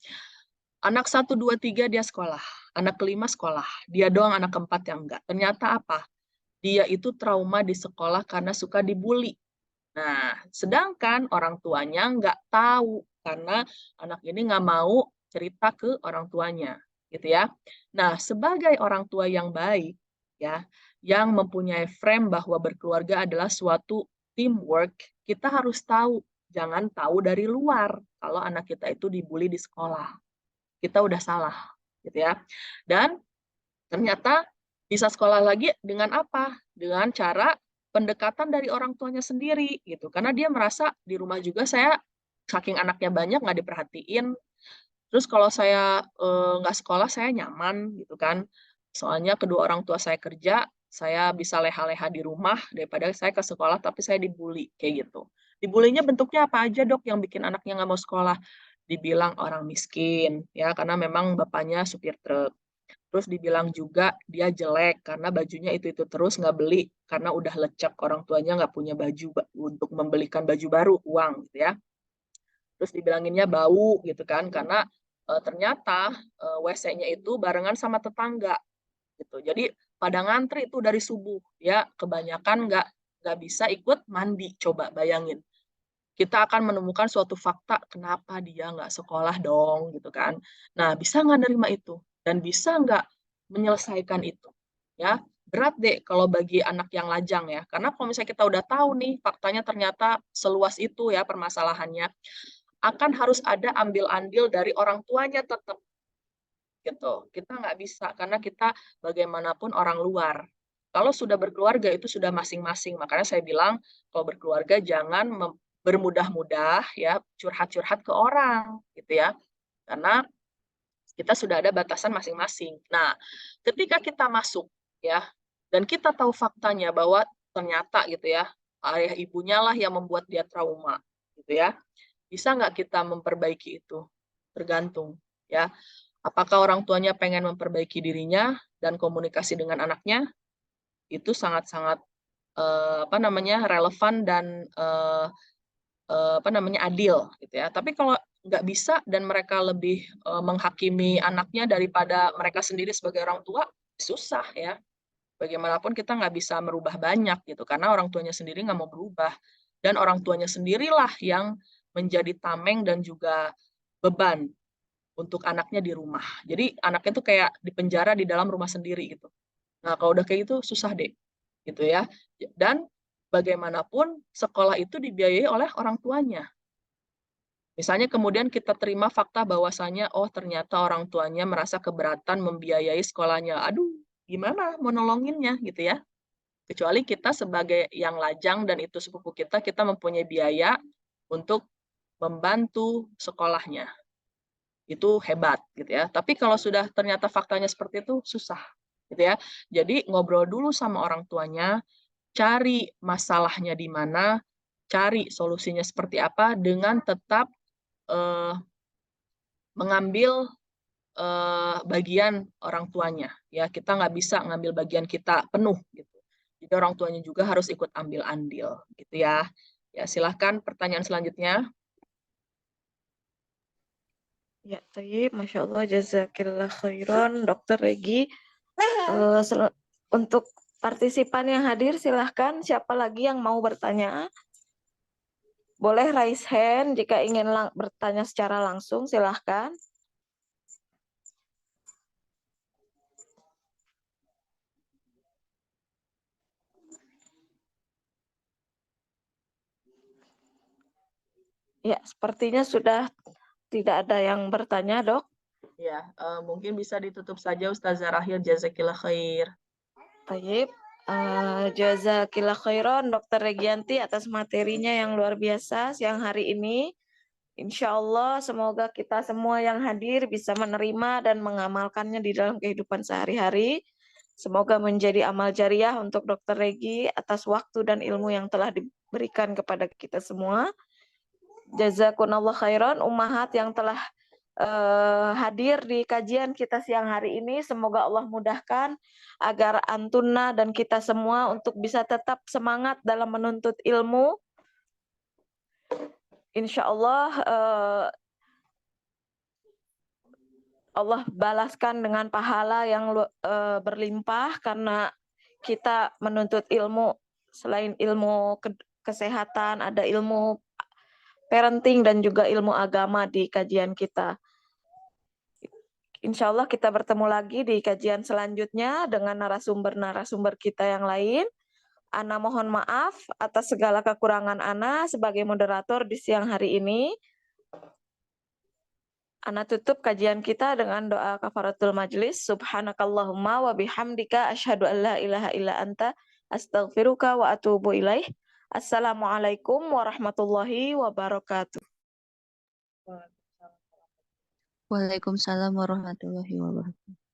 Anak 1, 2, 3 dia sekolah, anak kelima sekolah, dia doang anak keempat yang enggak. Ternyata apa? Dia itu trauma di sekolah karena suka dibully. Nah, sedangkan orang tuanya nggak tahu karena anak ini nggak mau cerita ke orang tuanya, gitu ya. Nah, sebagai orang tua yang baik, ya, yang mempunyai frame bahwa berkeluarga adalah suatu teamwork, kita harus tahu, jangan tahu dari luar kalau anak kita itu dibully di sekolah. Kita udah salah, gitu ya. Dan ternyata bisa sekolah lagi dengan apa? Dengan cara pendekatan dari orang tuanya sendiri, gitu. Karena dia merasa di rumah juga saya saking anaknya banyak nggak diperhatiin. Terus kalau saya nggak sekolah saya nyaman, gitu kan. Soalnya kedua orang tua saya kerja, saya bisa leha-leha di rumah daripada saya ke sekolah tapi saya dibully, kayak gitu. Dibulinya bentuknya apa aja dok yang bikin anaknya nggak mau sekolah? Dibilang orang miskin, ya karena memang bapaknya supir truk. Terus dibilang juga dia jelek karena bajunya itu terus nggak beli karena udah lecek, orang tuanya nggak punya baju untuk membelikan baju baru, uang gitu ya. Terus dibilanginnya bau gitu kan karena ternyata WC-nya itu barengan sama tetangga gitu. Jadi pada ngantri itu dari subuh, ya kebanyakan nggak bisa ikut mandi, coba bayangin. Kita akan menemukan suatu fakta kenapa dia nggak sekolah dong gitu kan. Nah, bisa nggak nerima itu dan bisa nggak menyelesaikan itu ya. Berat deh kalau bagi anak yang lajang ya, karena kalau misalnya kita udah tahu nih faktanya ternyata seluas itu ya permasalahannya, akan harus ada ambil andil dari orang tuanya tetap gitu. Kita nggak bisa karena kita bagaimanapun orang luar. Kalau sudah berkeluarga itu sudah masing-masing. Makanya saya bilang kalau berkeluarga jangan bermudah-mudah ya curhat-curhat ke orang gitu ya. Karena kita sudah ada batasan masing-masing. Nah, ketika kita masuk ya dan kita tahu faktanya bahwa ternyata gitu ya ayah ibunya lah yang membuat dia trauma gitu ya. Bisa nggak kita memperbaiki itu? Tergantung ya. Apakah orang tuanya pengen memperbaiki dirinya dan komunikasi dengan anaknya? Itu sangat-sangat relevan dan adil gitu ya. Tapi kalau nggak bisa dan mereka lebih menghakimi anaknya daripada mereka sendiri sebagai orang tua, susah ya. Bagaimanapun kita nggak bisa merubah banyak gitu karena orang tuanya sendiri nggak mau berubah dan orang tuanya sendirilah yang menjadi tameng dan juga beban untuk anaknya di rumah. Jadi anaknya tuh kayak dipenjara di dalam rumah sendiri gitu. Nah, kalau udah kayak gitu susah deh. Gitu ya. Dan bagaimanapun sekolah itu dibiayai oleh orang tuanya. Misalnya kemudian kita terima fakta bahwasanya oh ternyata orang tuanya merasa keberatan membiayai sekolahnya. Aduh, gimana mau nolonginnya gitu ya. Kecuali kita sebagai yang lajang dan itu sepupu kita mempunyai biaya untuk membantu sekolahnya. Itu hebat gitu ya. Tapi kalau sudah ternyata faktanya seperti itu susah gitu ya. Jadi ngobrol dulu sama orang tuanya, cari masalahnya di mana, cari solusinya seperti apa dengan tetap mengambil bagian orang tuanya. Ya, kita nggak bisa ngambil bagian kita penuh gitu. Jadi orang tuanya juga harus ikut ambil andil gitu ya. Ya, silahkan pertanyaan selanjutnya. Ya, tayyib, Masya Allah, jazakillah khairan, Dokter Regi. Untuk partisipan yang hadir, silahkan siapa lagi yang mau bertanya. Boleh raise hand jika ingin bertanya secara langsung, silahkan. Ya, sepertinya sudah tidak ada yang bertanya, Dok. Ya, mungkin bisa ditutup saja Ustazah Rahil, jazakillah khair. Tayyib. Jazakillah khairan Dokter Regianti atas materinya yang luar biasa siang hari ini. Insya Allah semoga kita semua yang hadir bisa menerima dan mengamalkannya di dalam kehidupan sehari-hari. Semoga menjadi amal jariah untuk Dokter Regi atas waktu dan ilmu yang telah diberikan kepada kita semua. Jazakunallah khairan ummahat yang telah hadir di kajian kita siang hari ini. Semoga Allah mudahkan agar antunna dan kita semua untuk bisa tetap semangat dalam menuntut ilmu. Insya Allah Allah balaskan dengan pahala yang berlimpah karena kita menuntut ilmu. Selain ilmu kesehatan, ada ilmu parenting dan juga ilmu agama di kajian kita. Insya Allah kita bertemu lagi di kajian selanjutnya dengan narasumber-narasumber kita yang lain. Ana mohon maaf atas segala kekurangan Ana sebagai moderator di siang hari ini. Ana tutup kajian kita dengan doa kafaratul majlis. Subhanakallahumma wa bihamdika asyhadu an la ilaha illa anta astaghfiruka wa atubu ilaih. Assalamualaikum warahmatullahi wabarakatuh. Waalaikumsalam warahmatullahi wabarakatuh.